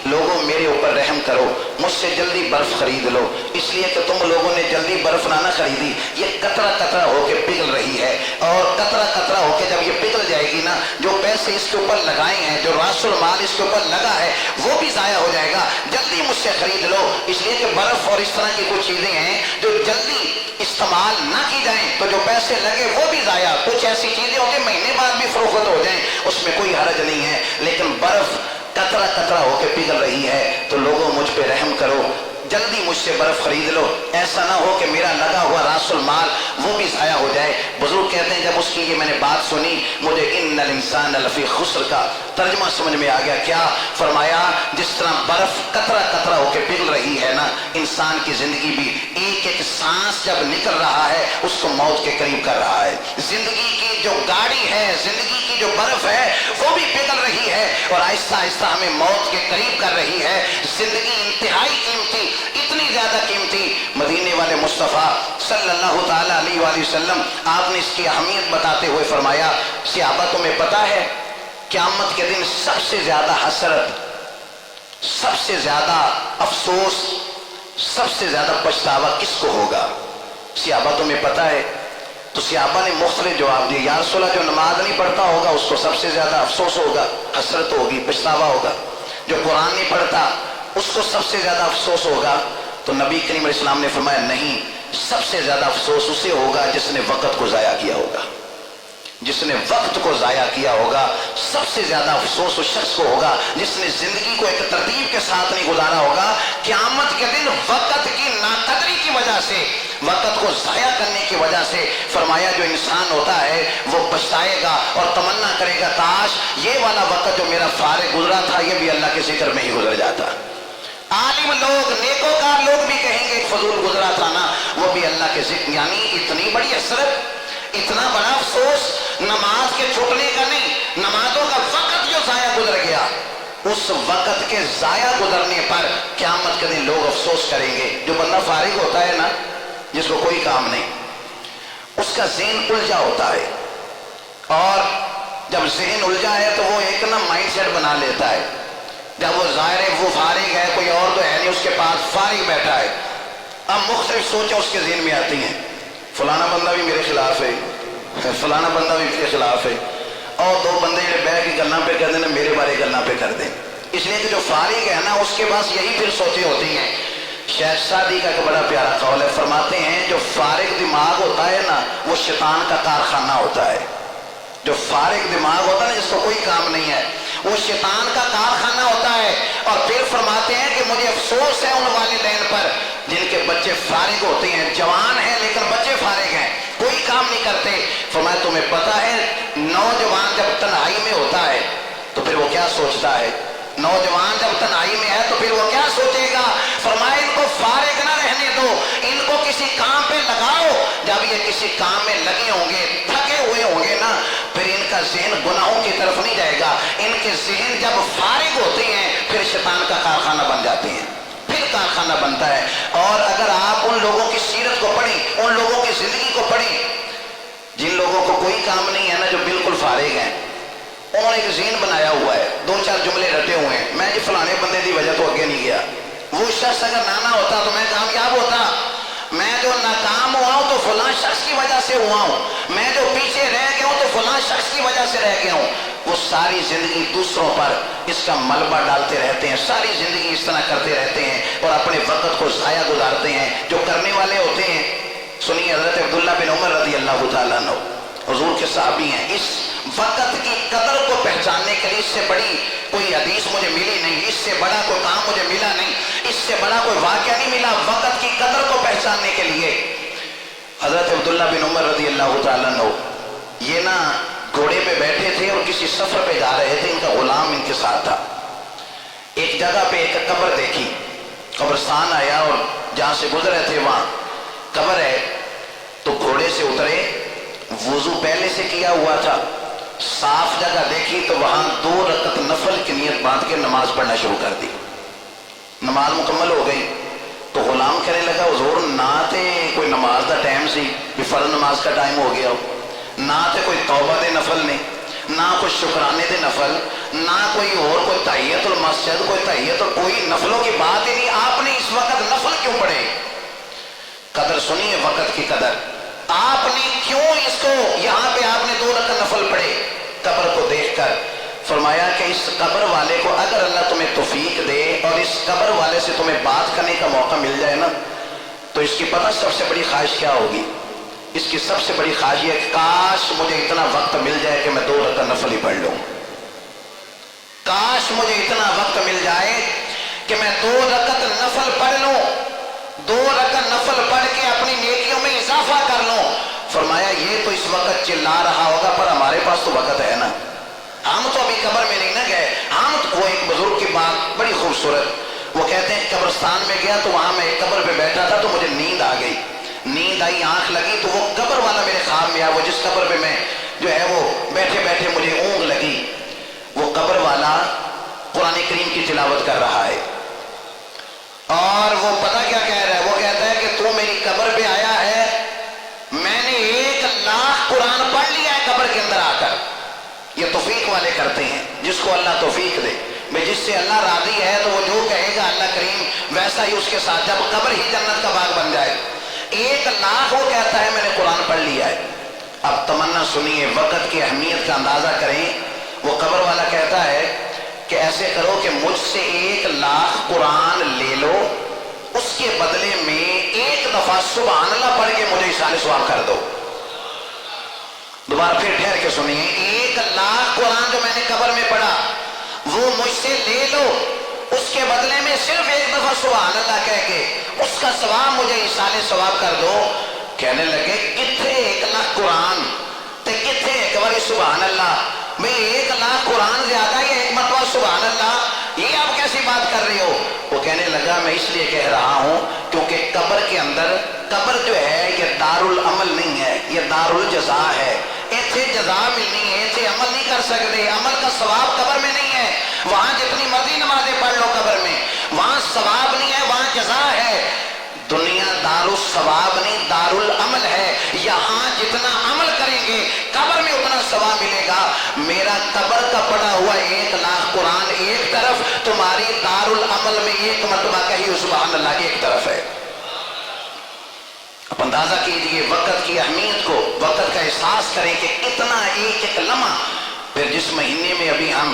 لوگوں میرے اوپر رحم کرو، مجھ سے جلدی برف خرید لو، اس لیے کہ تم لوگوں نے جلدی برف نہ خریدی، یہ قطرہ قطرہ ہو کے پگھل رہی ہے، اور قطرہ قطرہ ہو کے جب یہ پگھل جائے گی نا، جو پیسے اس کے اوپر لگائے ہیں، جو راس المال اس کے اوپر لگا ہے وہ بھی ضائع ہو جائے گا، جلدی مجھ سے خرید لو۔ اس لیے کہ برف اور اس طرح کی کچھ چیزیں ہیں جو جلدی استعمال نہ کی جائیں تو جو پیسے لگے وہ بھی ضائع، کچھ ایسی چیزیں ہوتی ہیں مہینے بعد بھی فروخت ہو جائیں، اس میں کوئی حرج نہیں ہے، لیکن برف قطرہ قطرہ ہو کے پگھل رہی ہے تو لوگوں مجھ پہ رحم کرو، جلدی مجھ سے برف خرید لو، ایسا نہ ہو کہ میرا لگا ہوا راس المال وہ بھی ضائع ہو جائے۔ بزرگ کہتے ہیں جب اس کی یہ میں نے بات سنی مجھے ان الانسان لفی خسر کا ترجمہ سمجھ میں آ گیا۔ کیا فرمایا؟ جس طرح برف قطرہ قطرہ ہو کے پگھل رہی ہے نا، انسان کی زندگی بھی ایک ایک سانس جب نکل رہا ہے اس کو موت کے قریب کر رہا ہے۔ زندگی کی جو گاڑی ہے، زندگی کی جو برف ہے وہ بھی پگھل رہی ہے اور آہستہ آہستہ ہمیں موت کے قریب کر رہی ہے۔ زندگی انتہائی قیمتی، اتنی زیادہ قیمتی، مدینے والے مصطفیٰ صلی اللہ تعالی علیہ وآلہ وسلم آپ نے اس کی اہمیت بتاتے ہوئے فرمایا، صحابہ تمہیں پتا ہے قیامت کے دن سب سے زیادہ حسرت، سب سے زیادہ افسوس، سب سے زیادہ پچھتاوا کس کو ہوگا؟ صحابہ تمہیں پتا ہے؟ تو صحابہ نے مختلف جواب دیے، یا رسول اللہ جو نماز نہیں پڑھتا ہوگا اس کو سب سے زیادہ افسوس ہوگا، حسرت ہوگی، پچھتاوا ہوگا، جو قرآن نہیں پڑھتا اس کو سب سے زیادہ افسوس ہوگا۔ تو نبی کریم علیہ السلام نے فرمایا نہیں، سب سے زیادہ افسوس اسے ہوگا جس نے وقت کو ضائع کیا ہوگا، جس نے وقت کو ضائع کیا ہوگا۔ سب سے زیادہ افسوس اس شخص کو ہوگا جس نے زندگی کو ایک ترتیب کے ساتھ نہیں گزارا ہوگا۔ قیامت کے دن وقت کی ناقدری کی وجہ سے، وقت کو ضائع کرنے کی وجہ سے، فرمایا جو انسان ہوتا ہے وہ پچھتائے گا اور تمنا کرے گا کاش یہ والا وقت جو میرا فارغ گزرا تھا یہ بھی اللہ کے ذکر میں ہی گزر جاتا۔ عالم لوگ، نیکوکار لوگ بھی کہیں گے ایک فضول گزرا تھا نا وہ بھی اللہ کے ذکر، یعنی اتنی بڑی حسرت، اتنا بڑا افسوس نماز کے چھوٹنے کا نہیں، نمازوں کا وقت جو ضائع گزر گیا، اس وقت کے ضائع گزرنے پر قیامت کے دن لوگ افسوس کریں گے۔ جو بندہ فارغ ہوتا ہے نا، جس کو کوئی کام نہیں، اس کا ذہن الجھا ہوتا ہے، اور جب ذہن الجھا ہے تو وہ ایک نا مائنڈ سیٹ بنا لیتا ہے، جب وہ ظاہر ہے وہ فارغ ہے، کوئی اور تو ہے نہیں اس کے پاس، فارغ بیٹھا ہے، اب مختلف سوچیں اس کے ذہن میں آتی ہیں، فلانا بندہ بھی میرے خلاف ہے، فلانا بندہ بھی میرے خلاف ہے، اور دو بندے جڑے بہ کے گلاں پہ کر دیں میرے بارے گلاں پہ کر دیں۔ اس لیے کہ جو فارغ ہے نا اس کے پاس یہی پھر سوچیں ہوتی ہیں۔ شیخ سعدی کا ایک بڑا پیارا قول ہے، فرماتے ہیں جو فارغ دماغ ہوتا ہے نا وہ شیطان کا کارخانہ ہوتا ہے۔ جو فارغ دماغ ہوتا ہے نا جس کو کوئی کام نہیں ہے وہ شیطان کا کارخانہ ہوتا ہے۔ اور پھر فرماتے ہیں کہ مجھے افسوس ہے ان والدین پر جن کے بچے فارغ ہوتے ہیں، جوان ہیں لیکن بچے فارغ ہیں، کوئی کام نہیں کرتے۔ فرمایا تمہیں پتا ہے نوجوان جب تنہائی میں ہوتا ہے تو پھر وہ کیا سوچتا ہے؟ نوجوان جب تنہائی میں ہے تو پھر وہ کیا سوچے گا؟ فرمایا ان کو فارغ نہ رہنے دو، ان کو کسی کام پہ لگاؤ۔ جب یہ کسی کام میں لگے ہوں گے، تھکے ہوئے ہوں گے نا، پھر ان کا ذہن گناہوں کی طرف نہیں جائے گا۔ ان کے ذہن جب فارغ ہوتے ہیں پھر شیطان کا کارخانہ بن جاتے ہیں، پھر کارخانہ بنتا ہے۔ اور اگر آپ ان لوگوں کی سیرت کو پڑھیں، ان لوگوں کی زندگی کو پڑھیں جن لوگوں کو کوئی کام نہیں ہے نا، جو بالکل فارغ ہیں، انہوں نے ایک ذہن بنایا ہوا ہے، دو چار جملے رٹے ہوئے ہیں، میں جی فلانے بندے دی وجہ تو اگے نہیں گیا، وہ شخص اگر نہ ہوتا تو میں کامیاب ہوتا، میں جو ناکام ہوا ہوں تو فلاں شخص کی وجہ سے ہوا ہوں، میں جو پیچھے رہ گیا ہوں تو فلاں شخص کی وجہ سے رہ گیا ہوں۔ وہ ساری زندگی دوسروں پر اس کا ملبہ ڈالتے رہتے ہیں، ساری زندگی اس طرح کرتے رہتے ہیں اور اپنے وقت کو ضائع گزارتے ہیں۔ جو کرنے والے ہوتے ہیں، سنیے حضرت عبداللہ بن عمر رضی اللہ تعالیٰ عنہ حضور کے صحابی ہیں، اس وقت کی قدر کو پہچاننے کے لیے اس سے بڑی کوئی حدیث مجھے ملی نہیں، اس سے بڑا کوئی کام مجھے ملا نہیں، اس سے بڑا کوئی واقعہ نہیں ملا وقت کی قدر کو پہچاننے کے لیے۔ حضرت عبداللہ بن عمر رضی اللہ تعالیٰ عنہ یہ نا گھوڑے پہ بیٹھے تھے اور کسی سفر پہ جا رہے تھے، ان کا غلام ان کے ساتھ تھا۔ ایک جگہ پہ ایک قبر دیکھی، قبرستان آیا اور جہاں سے گزرے تھے وہاں قبر ہے، تو گھوڑے سے اترے، وضو پہلے سے کیا ہوا تھا، صاف جگہ دیکھی تو وہاں 2 رکعت نفل کی نیت باندھ کے نماز پڑھنا شروع کر دی۔ نماز مکمل ہو گئی تو غلام کہنے لگا حضور نہ تے کوئی نماز دا ٹائم سی بھی فرض نماز کا ٹائم ہو گیا ہو، نہ تے کوئی توبہ دے نفل نے، نہ کوئی شکرانے دے نفل، نہ کوئی اور کوئی تحیت المسجد، کوئی تحیت، کوئی نفلوں کی بات ہی نہیں، آپ نے اس وقت نفل کیوں پڑھے؟ قدر سنیے وقت کی قدر، آپ نے کیوں اس کو یہاں پہ آپ نے 2 رکعت نفل پڑھے؟ قبر کو دیکھ کر فرمایا کہ اس قبر والے کو اگر اللہ تمہیں توفیق دے اور اس قبر والے سے تمہیں بات کرنے کا موقع مل جائے نا تو اس کی پتہ سب سے بڑی خواہش کیا ہوگی؟ اس کی سب سے بڑی خواہش ہے کہ کاش مجھے اتنا وقت مل جائے کہ میں 2 رکعت نفل ہی پڑھ لوں، کاش مجھے اتنا وقت مل جائے کہ میں 2 رکعت نفل پڑھ لوں، 2 رکعت نفل پڑھ کے اپنی نیکیوں میں اضافہ کر لوں۔ فرمایا یہ تو اس وقت چلا رہا ہوگا پر ہمارے پاس تو وقت ہے نا، ہم تو ابھی قبر میں نہیں نہ گئے، ہم وہ ایک بزرگ کی بات بڑی خوبصورت، وہ کہتے ہیں قبرستان میں گیا تو وہاں میں ایک قبر پہ بیٹھا تھا تو مجھے نیند آ گئی، نیند آئی، آنکھ لگی تو وہ قبر والا میرے خواب میں آیا، وہ جس قبر پہ میں جو ہے وہ بیٹھے بیٹھے مجھے اونگ لگی، وہ قبر والا قرآن کریم کی تلاوت کر رہا ہے اور وہ پتہ کیا کہہ رہا ہے؟ وہ کہتا ہے کہ تو میری قبر پہ آیا ہے، میں نے 1 لاکھ قرآن پڑھ لیا ہے قبر کے اندر آ کر۔ یہ توفیق والے کرتے ہیں، جس کو اللہ توفیق دے، میں جس سے اللہ راضی ہے تو وہ جو کہے گا اللہ کریم ویسا ہی اس کے ساتھ، جب قبر ہی جنت کا باغ بن جائے۔ 1 لاکھ وہ کہتا ہے میں نے قرآن پڑھ لیا ہے۔ اب تمنا سنیے، وقت کی اہمیت کا اندازہ کریں۔ وہ قبر والا کہتا ہے کہ ایسے کرو کہ مجھ سے 1 لاکھ قرآن لے لو، اس کے بدلے میں 1 دفعہ سبحان اللہ پڑھ کے مجھے اشارے ثواب کر دو۔ دوبارہ پھر ٹھہر کے سنیے، 1 لاکھ قرآن جو میں نے قبر میں پڑھا وہ مجھ سے لے لو، اس کے بدلے میں صرف 1 دفعہ سبحان اللہ کہہ کے اس کا ثواب مجھے اشارے ثواب کر دو۔ کہنے لگے کتنے 1 لاکھ قرآن تے کتنے ایک باری سبحان اللہ، میں 1 لاکھ قرآن زیادہ یا 1 مرتبہ سبحان اللہ، یہ آپ کیسی بات کر رہے ہو؟ وہ کہنے لگا میں اس لیے کہہ رہا ہوں کیونکہ قبر کے اندر، قبر جو ہے یہ دار العمل نہیں ہے، یہ دار الجزا ہے، ایتھے جزا ملنی ہے، ایتھے عمل نہیں کر سکتے، عمل کا ثواب قبر میں نہیں ہے، وہاں جتنی مرضی نمازیں پڑھ لو قبر میں، وہاں ثواب نہیں ہے، وہاں جزا ہے۔ دنیا دار الثواب نہیں دار العمل ہے، یہاں جتنا عمل کریں گے قبر میں اتنا ثواب ملے گا۔ میرا قبر کا پڑھا ہوا 1 لاکھ قرآن ایک طرف، تمہاری دار العمل میں 1 مرتبہ کہی سبحان اللہ ایک طرف ہے۔ اب اندازہ کیجیے وقت کی اہمیت کو، وقت کا احساس کریں کہ کتنا ایک ایک لمحہ، پھر جس مہینے میں ابھی ہم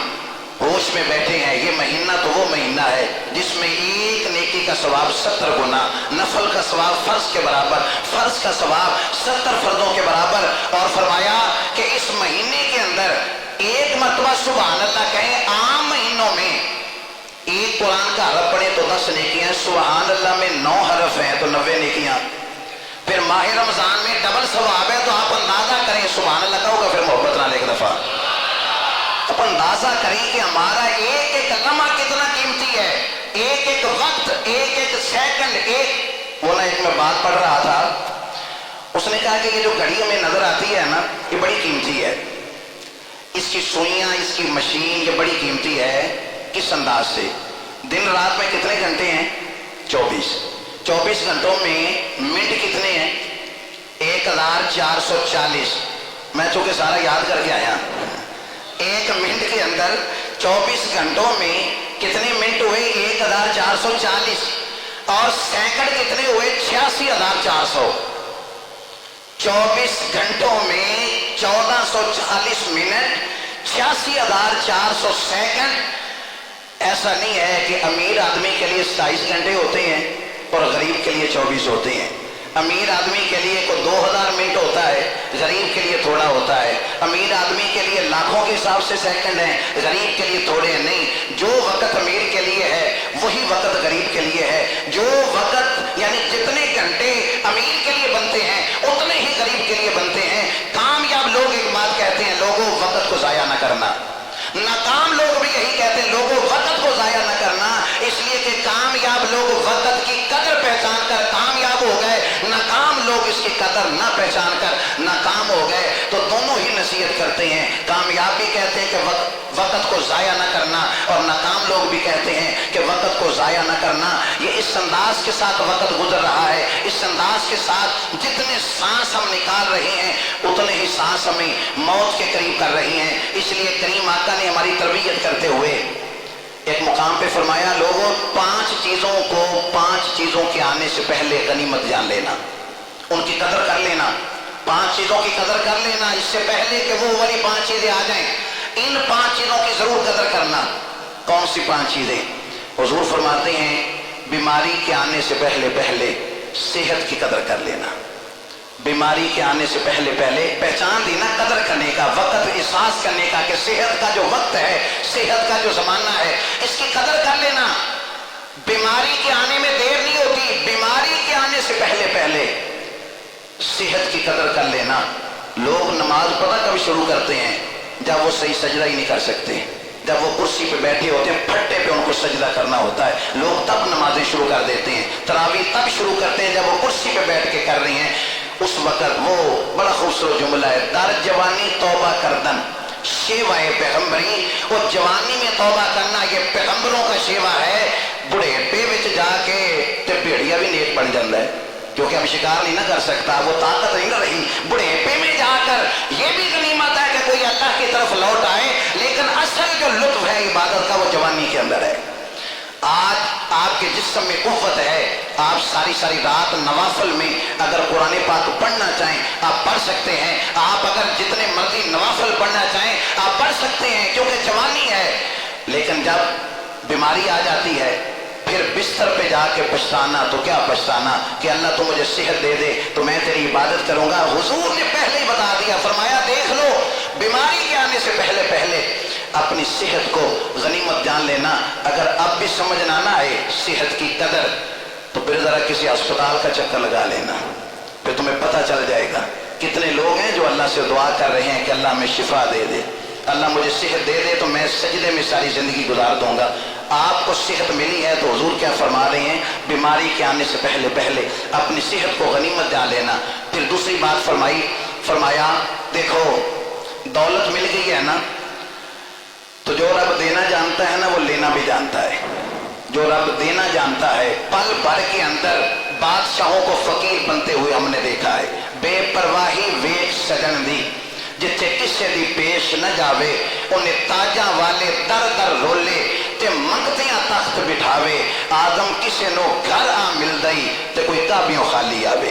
ہوش میں بیٹھے ہیں، یہ مہینہ تو وہ مہینہ ہے جس میں ایک نیکی کا ثواب 70 گنا، نفل کا ثواب فرض کے برابر، فرض کا ثواب 70 فرضوں کے برابر. اور فرمایا کہ اس مہینے کے اندر ایک مرتبہ سبحان اللہ کہیں. عام مہینوں میں ایک قرآن کا حرف پڑھے تو 10 نیکیاں، سبحان اللہ میں 9 حرف ہیں تو 90 نیکیاں. پھر ماہ رمضان میں ڈبل ثواب ہے تو آپ اندازہ کریں، سبحان اللہ کا ہوگا پھر محبت نہ لے ایک دفعہ. آپ اندازہ کریں کہ ہمارا ایک ایک لمحہ کتنا قیمتی ہے، ایک ایک وقت، ایک ایک سیکنڈ. وہ ایک میں بات پڑھ رہا تھا، اس نے کہا کہ یہ جو گھڑی ہمیں نظر آتی ہے نا، یہ بڑی قیمتی ہے. اس کی سوئیاں، اس کی مشین، یہ بڑی قیمتی ہے. کس انداز سے؟ دن رات میں کتنے گھنٹے ہیں؟ 24 گھنٹوں میں منٹ کتنے ہیں؟ 1440. میں چونکہ سارا یاد کر کے آیا. ایک منٹ کے اندر 24 گھنٹوں میں کتنے منٹ ہوئے؟ 1440. اور سیکنڈ کتنے ہوئے؟ 86,400. 24 گھنٹوں میں 1440 منٹ، 86,400 سیکنڈ. ایسا نہیں ہے کہ امیر آدمی کے لیے 27 گھنٹے ہوتے ہیں اور غریب کے لیے 24 ہوتے ہیں. امیر آدمی کے لیے کوئی 2000 منٹ ہوتا ہے، غریب کے لیے تھوڑا ہوتا ہے. امیر آدمی کے لیے لاکھوں کے حساب سے سیکنڈ ہیں، غریب کے لیے تھوڑے ہیں. نہیں، جو وقت امیر کے لیے ہے وہی وقت غریب کے لیے ہے. جو وقت یعنی جتنے گھنٹے امیر کے لیے بنتے ہیں اتنے ہی غریب کے لیے بنتے ہیں. کامیاب لوگ ایک بات کہتے ہیں، لوگوں وقت کو ضائع نہ کرنا. ناکام لوگ بھی یہی کہتے ہیں، لوگوں وقت کو ضائع نہ کرنا. اس لیے کہ کامیاب لوگ وقت کی قدر پہچان کر کامیاب ہو گئے، ناکام لوگ اس کی قدر نہ پہچان کر ناکام ہو گئے. تو دونوں ہی نصیحت کرتے ہیں. کامیاب بھی کہتے ہیں کہ وقت کو ضائع نہ کرنا، اور ناکام لوگ بھی کہتے ہیں کہ وقت کو ضائع نہ کرنا. یہ اس انداز کے ساتھ وقت گزر رہا ہے، اس انداز کے ساتھ جتنے سانس ہم نکال رہے ہیں اتنے ہی سانس ہمیں موت کے قریب کر رہی ہیں. اس لیے کریم آقا نے ہماری تربیت کرتے ہوئے ایک مقام پہ فرمایا، لوگوں 5 چیزوں کے آنے سے پہلے غنیمت جان لینا، ان کی قدر کر لینا. 5 چیزوں کی قدر کر لینا اس سے پہلے کہ وہ والی 5 چیزیں آ جائیں. ان 5 چیزوں کی ضرور قدر کرنا. کون سی 5 چیزیں؟ حضور فرماتے ہیں بیماری کے آنے سے پہلے صحت کی قدر کر لینا. بیماری کے آنے سے پہلے پہچان دینا، قدر کرنے کا، وقت احساس کرنے کا کہ صحت کا جو وقت ہے، صحت کا جو زمانہ ہے، اس کی قدر کر لینا. بیماری کے آنے میں دیر نہیں ہوتی، بیماری کے آنے سے پہلے صحت کی قدر کر لینا. لوگ نماز پڑھنا کب شروع کرتے ہیں؟ جب وہ صحیح سجدہ ہی نہیں کر سکتے، جب وہ کرسی پہ بیٹھے ہوتے ہیں، پھٹے پہ ان کو سجدہ کرنا ہوتا ہے. لوگ تب نمازیں شروع کر دیتے ہیں. تراویح تب شروع کرتے ہیں جب وہ کرسی پہ بیٹھ کے کر رہی ہیں. اس وقت وہ بڑا خوبصورت جملہ ہے، در جوانی توبہ کردن شیوائے پیغمبری. وہ جوانی میں توبہ کرنا یہ پیغمبروں کا شیوا ہے. بڑھیپے وچ جا کے تے بھیڑیا بھی نیک بن جاتا ہے، کیونکہ اب شکار نہیں نہ کر سکتا، وہ طاقت نہیں نہ رہی. بڑھیپے میں جا کر یہ بھی غنیمت ہے کہ کوئی اللہ کی طرف لوٹ آئے، لیکن اصل جو لطف ہے عبادت کا وہ جوانی کے اندر ہے. آج آپ کے جسم میں قوت ہے، آپ ساری رات نوافل میں اگر قرآن پاک پڑھنا چاہیں آپ پڑھ سکتے ہیں. آپ اگر جتنے مرضی نوافل پڑھنا چاہیں آپ پڑھ سکتے ہیں، کیونکہ جوانی ہے. لیکن جب بیماری آ جاتی ہے پھر بستر پہ جا کے پچھتانا. تو کیا پچھتانا کہ اللہ تو مجھے صحت دے دے تو میں تیری عبادت کروں گا. حضور نے پہلے ہی بتا دیا، فرمایا دیکھ لو بیماری کے آنے سے پہلے اپنی صحت کو غنیمت جان لینا. اگر اب بھی سمجھ نہ آئے صحت کی قدر تو پھر ذرا کسی اسپتال کا چکر لگا لینا، پھر تمہیں پتہ چل جائے گا. کتنے لوگ ہیں جو اللہ سے دعا کر رہے ہیں کہ اللہ میں شفا دے دے، اللہ مجھے صحت دے دے تو میں سجدے میں ساری زندگی گزار دوں گا. آپ کو صحت ملی ہے تو حضور کیا فرما رہے ہیں؟ بیماری کے آنے سے پہلے اپنی صحت کو غنیمت جان لینا. پھر دوسری بات فرمایا دیکھو دولت مل گئی ہے نا، تو جو رب دینا جانتا ہے نا وہ لینا بھی جانتا ہے. جو رب دینا جانتا ہے، پل بھر کے اندر بادشاہوں کو فقیر بنتے ہوئے ہم نے دیکھا ہے. بے پرواہی ویک سجن دی، جتھے کسے دی پیش نہ جاوے، انہیں تاجاں والے در در رولے تے منگتیاں تخت بٹھاوے. آدم کسے نو گھر آ مل دئی تے کوئی کعبیوں خالی آوے.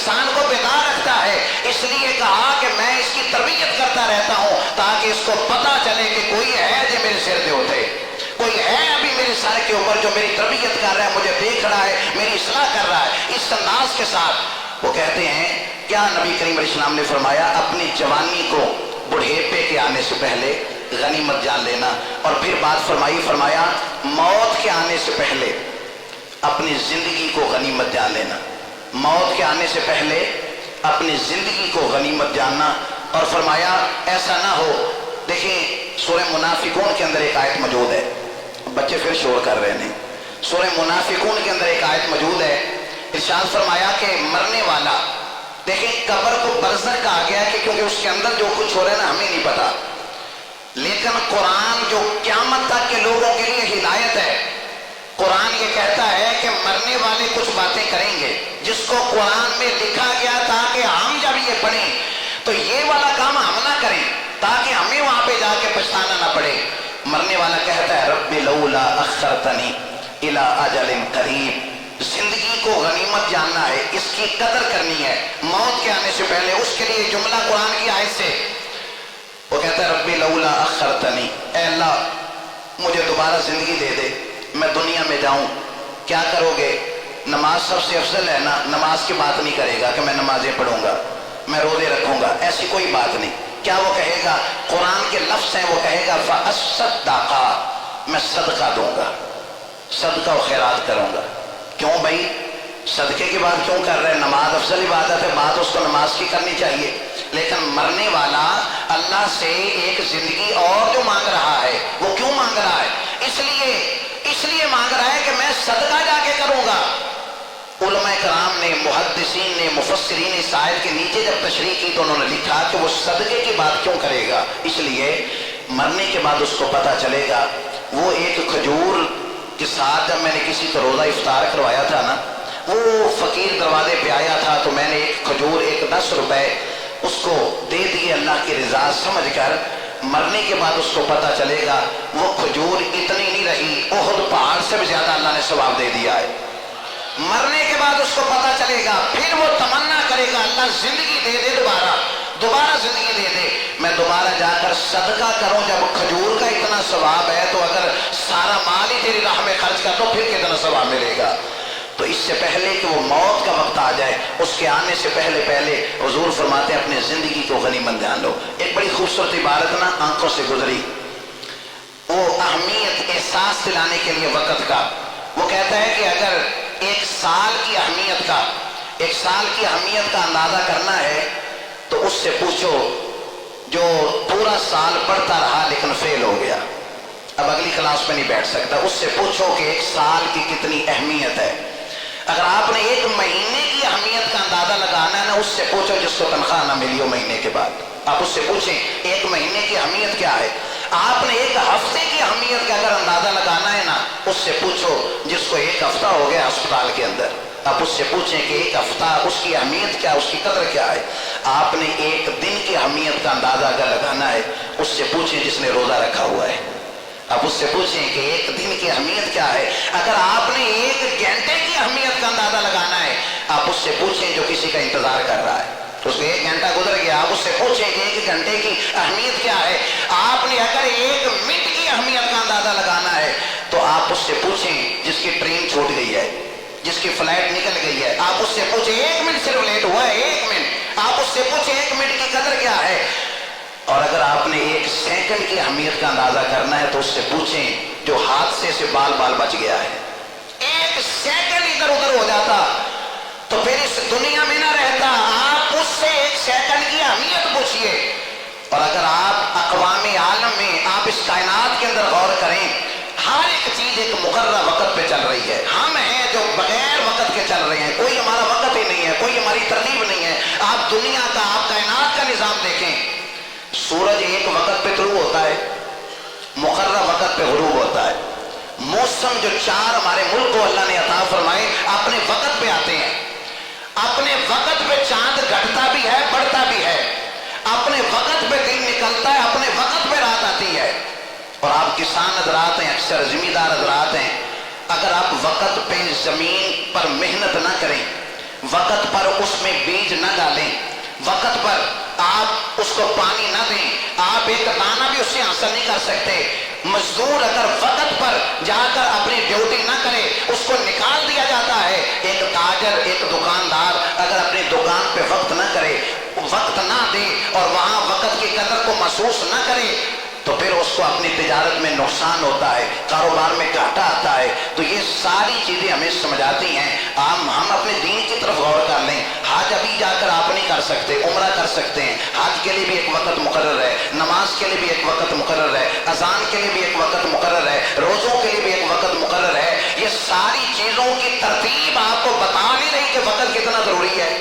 انسان کو بیدار رکھتا ہے، اس لیے کہا کہ میں اس کی تربیت کرتا رہتا ہوں تاکہ اس کو پتا چلے کہ کوئی ہے جو میرے سر دے ہوتے، کوئی ہے ابھی میرے سر کے اوپر جو میری تربیت کر رہا ہے، مجھے دیکھ رہا ہے، میری اصلاح کر رہا ہے۔ اس انداز کے ساتھ وہ کہتے ہیں کیا نبی کریم علیہ السلام نے فرمایا اپنی جوانی کو بڑھیپے کے آنے سے پہلے غنیمت جان لینا، اور پھر بات فرمایا موت کے آنے سے پہلے اپنی زندگی کو غنیمت جان لینا، موت کے آنے سے پہلے اپنی زندگی کو غنیمت جاننا، اور فرمایا ایسا نہ ہو۔ دیکھیں سورہ منافقون کے اندر ایک آیت موجود ہے، بچے پھر شور کر رہے ہیں، سورہ منافقون کے اندر ایک آیت موجود ہے، ارشاد فرمایا کہ مرنے والا، دیکھیں قبر کو برزخ کہا گیا کہ کیونکہ اس کے اندر جو کچھ ہو رہا ہے نا ہمیں نہیں پتا، لیکن قرآن جو قیامت تک کے لوگوں کے لیے ہدایت ہے، قرآن یہ کہتا ہے کہ مرنے والے کچھ باتیں کریں گے جس کو قرآن میں لکھا گیا تاکہ ہم جب یہ پڑھیں تو یہ والا کام ہم نہ کریں تاکہ ہمیں وہاں پہ جا کے پچھتانا نہ پڑے۔ مرنے والا کہتا ہے رب لولا اخرتنی الی اجل قریب، زندگی کو غنیمت جاننا ہے، اس کی قدر کرنی ہے موت کے آنے سے پہلے۔ اس کے لیے جملہ قرآن کی آیت سے وہ کہتا ہے رب لولا اخرتنی، اے اللہ مجھے دوبارہ زندگی دے دے، میں دنیا میں جاؤں، کیا کرو گے؟ نماز سب سے افضل ہے نا، نماز کی بات نہیں کرے گا کہ میں نمازیں پڑھوں گا، میں روزے رکھوں گا، ایسی کوئی بات نہیں۔ کیا وہ کہے گا؟ قرآن کے لفظ ہیں، وہ کہے گا فَأَصَّدَّقَ، میں صدقہ دوں گا، صدقہ و خیرات کروں گا۔ کیوں بھائی صدقے کی بات کیوں کر رہے ہیں؟ نماز افضل عبادت ہے، بات اس کو نماز کی کرنی چاہیے، لیکن مرنے والا اللہ سے ایک زندگی اور جو مانگ رہا ہے وہ کیوں مانگ رہا ہے؟ اس لیے مانگ رہا ہے کہ میں صدقہ جا کے کروں گا۔ علماء کرام نے، محدثین نے، مفسرین اس آیت کے نیچے جب تشریح کی تو انہوں نے لکھا کہ وہ صدقے کی بات کیوں کرے گا، اس لیے مرنے کے بعد اس کو پتا چلے گا۔ وہ ایک کھجور کے ساتھ جب میں نے کسی کو روزہ افطار کروایا تھا نا، وہ فقیر دروازے پہ آیا تھا تو میں نے ایک کھجور 10 روپے اس کو دے دیے اللہ کی رضا سمجھ کر۔ مرنے کے بعد اس کو پتا چلے گا وہ کھجور اتنی نہیں رہی، احد پہاڑ سے بھی زیادہ اللہ نے ثواب دے دیا ہے۔ مرنے کے بعد اس کو پتا چلے گا، پھر وہ تمنا کرے گا اللہ زندگی دے دے، دوبارہ زندگی دے دے، میں دوبارہ جا کر صدقہ کروں۔ جب کھجور کا اتنا ثواب ہے تو اگر سارا مال ہی تیری راہ میں خرچ کر تو پھر کتنا ثواب ملے گا؟ تو اس سے پہلے کہ وہ موت کا وقت آ جائے، اس کے آنے سے پہلے حضور فرماتے ہیں اپنی زندگی کو غنیمت جان لو۔ ایک بڑی خوبصورت عبارت نا آنکھوں سے گزری، وہ اہمیت احساس دلانے کے لیے وقت کا، وہ کہتا ہے کہ اگر ایک سال کی اہمیت کا اندازہ کرنا ہے تو اس سے پوچھو جو پورا سال پڑھتا رہا لیکن فیل ہو گیا، اب اگلی کلاس میں نہیں بیٹھ سکتا، اس سے پوچھو کہ ایک سال کی کتنی اہمیت ہے۔ اگر آپ نے ایک مہینے کی اہمیت کا اندازہ لگانا ہے نا، اس سے پوچھو جس کو تنخواہ نہ ملی ہو مہینے کے بعد، آپ اس سے پوچھیں ایک مہینے کی اہمیت کیا ہے۔ آپ نے ایک ہفتے کی اہمیت کا اگر اندازہ لگانا ہے نا، اس سے پوچھو جس کو 1 ہفتہ ہو گیا ہسپتال کے اندر، آپ اس سے پوچھیں کہ 1 ہفتہ اس کی اہمیت کیا، اس کی قدر کیا ہے۔ آپ نے ایک دن کی اہمیت کا اندازہ اگر لگانا ہے، اس سے پوچھیں جس نے روزہ رکھا ہوا ہے، آپ اس سے پوچھیں کہ 1 دن کی اہمیت کیا ہے۔ اگر آپ نے 1 گھنٹے کی اہمیت کا اندازہ لگانا ہے، آپ اس سے پوچھیں جو کسی کا انتظار کر رہا ہے، اس کو 1 گھنٹہ گزر گیا، آپ اس سے پوچھیں کہ 1 گھنٹے کی اہمیت کیا ہے۔ آپ نے اگر 1 منٹ کی اہمیت کا اندازہ لگانا ہے تو آپ اس سے پوچھیں جس کی ٹرین چھوٹ گئی ہے، جس کی فلائٹ نکل گئی ہے، آپ اس سے پوچھیں 1 منٹ صرف لیٹ ہوا ہے، 1 منٹ، آپ اس سے پوچھیں 1 منٹ کی قدر کیا ہے۔ اور اگر آپ نے 1 سیکنڈ کی اہمیت کا اندازہ کرنا ہے تو اس سے پوچھیں جو حادثے سے بال بچ گیا ہے، 1 سیکنڈ ادھر ادھر ہو جاتا تو پھر اس دنیا میں نہ رہتا۔ آپ اس سے 1 سیکنڈ کی اہمیت پوچھئے۔ اور اگر آپ اقوام عالم میں، آپ اس کائنات کے اندر غور کریں، ہر ایک چیز ایک مقررہ وقت پہ چل رہی ہے، ہم ہیں جو بغیر وقت کے چل رہے ہیں، کوئی ہمارا وقت ہی نہیں ہے، کوئی ہماری ترتیب نہیں ہے۔ آپ دنیا کا، آپ کائنات کا نظام دیکھیں، سورج ایک وقت پہ طلوع ہوتا ہے، مقررہ وقت پہ غروب ہوتا ہے۔ موسم جو 4 ہمارے ملک کو اللہ نے عطا فرمائے اپنے وقت پہ آتے ہیں، اپنے وقت پہ چاند گھٹتا بھی ہے، بڑھتا بھی ہے، اپنے وقت پہ دن نکلتا ہے، اپنے وقت پہ رات آتی ہے۔ اور آپ کسان حضرات ہیں، اکثر زمیندار حضرات ہیں، اگر آپ وقت پہ زمین پر محنت نہ کریں، وقت پر اس میں بیج وقت پر آپ اس کو پانی نہ دیں، آپ ایک دانہ بھی اس سے حاصل نہیں کر سکتے۔ مزدور اگر وقت پر جا کر اپنی ڈیوٹی نہ کرے اس کو نکال دیا جاتا ہے۔ ایک تاجر، ایک دکاندار اگر اپنی دکان پہ وقت نہ کرے، وقت نہ دے اور وہاں وقت کی قدر کو محسوس نہ کرے تو پھر اس کو اپنی تجارت میں نقصان ہوتا ہے، کاروبار میں گھاٹا آتا ہے۔ تو یہ ساری چیزیں ہمیں سمجھاتی ہیں۔ ہم اپنے دین کی طرف غور کر لیں۔ حج ابھی جا کر آپ نہیں کر سکتے، عمرہ کر سکتے ہیں۔ حج کے لیے بھی ایک وقت مقرر ہے، نماز کے لیے بھی ایک وقت مقرر ہے، اذان کے لیے بھی ایک وقت مقرر ہے، روزوں کے لیے بھی ایک وقت مقرر ہے۔ یہ ساری چیزوں کی ترتیب آپ کو بتا نہیں رہی کہ وقت کتنا ضروری ہے۔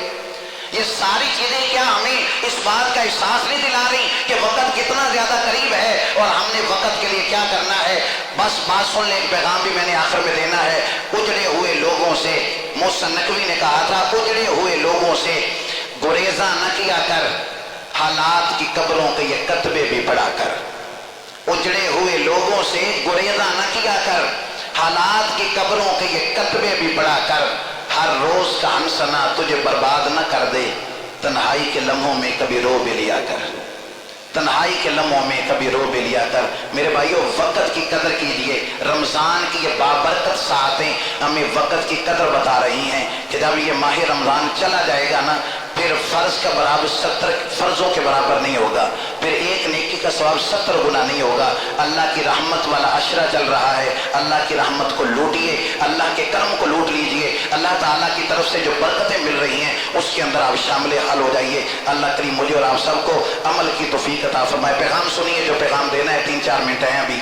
یہ ساری چیزیں کیا ہمیں اس بات کا احساس نہیں دلا رہی کہ وقت کتنا زیادہ قریب ہے اور ہم نے وقت کے لیے کیا کرنا ہے؟ بس بات سن لیں، ایک پیغام بھی میں نے آخر میں دینا ہے۔ اجڑے ہوئے لوگوں سے، محسن نقوی نے کہا تھا، اجڑے ہوئے لوگوں سے گریزاں نہ کیا کر، حالات کی قبروں کے یہ کتبے بھی پڑھا کر۔ اجڑے ہوئے لوگوں سے گریزاں نہ کیا کر، حالات کی قبروں کے یہ کتبے بھی پڑھا کر۔ ہر روز کا ہمسنا تجھے برباد نہ کر دے، تنہائی کے لمحوں میں کبھی رو بھی لیا کر، تنہائی کے لمحوں میں کبھی رو بھی لیا کر۔ میرے بھائیو، وقت کی قدر کیجئے۔ رمضان کی یہ بابرکت ساعتیں ہمیں وقت کی قدر بتا رہی ہیں کہ جب یہ ماہ رمضان چلا جائے گا نا، پھر فرض کا برابر 70 فرضوں کے برابر نہیں ہوگا، پھر ایک نیکی کا ثواب 70 گنا نہیں ہوگا۔ اللہ کی رحمت والا عشرہ چل رہا ہے، اللہ کی رحمت کو لوٹیے، اللہ کے کرم کو لوٹ لیجئے۔ اللہ تعالیٰ کی طرف سے جو برکتیں مل رہی ہیں اس کے اندر آپ شامل حال ہو جائیے۔ اللہ کریم مجھے اور آپ سب کو عمل کی توفیق عطا فرمائے۔ پیغام سنیے جو پیغام دینا ہے، 3-4 منٹ ہیں ابھی۔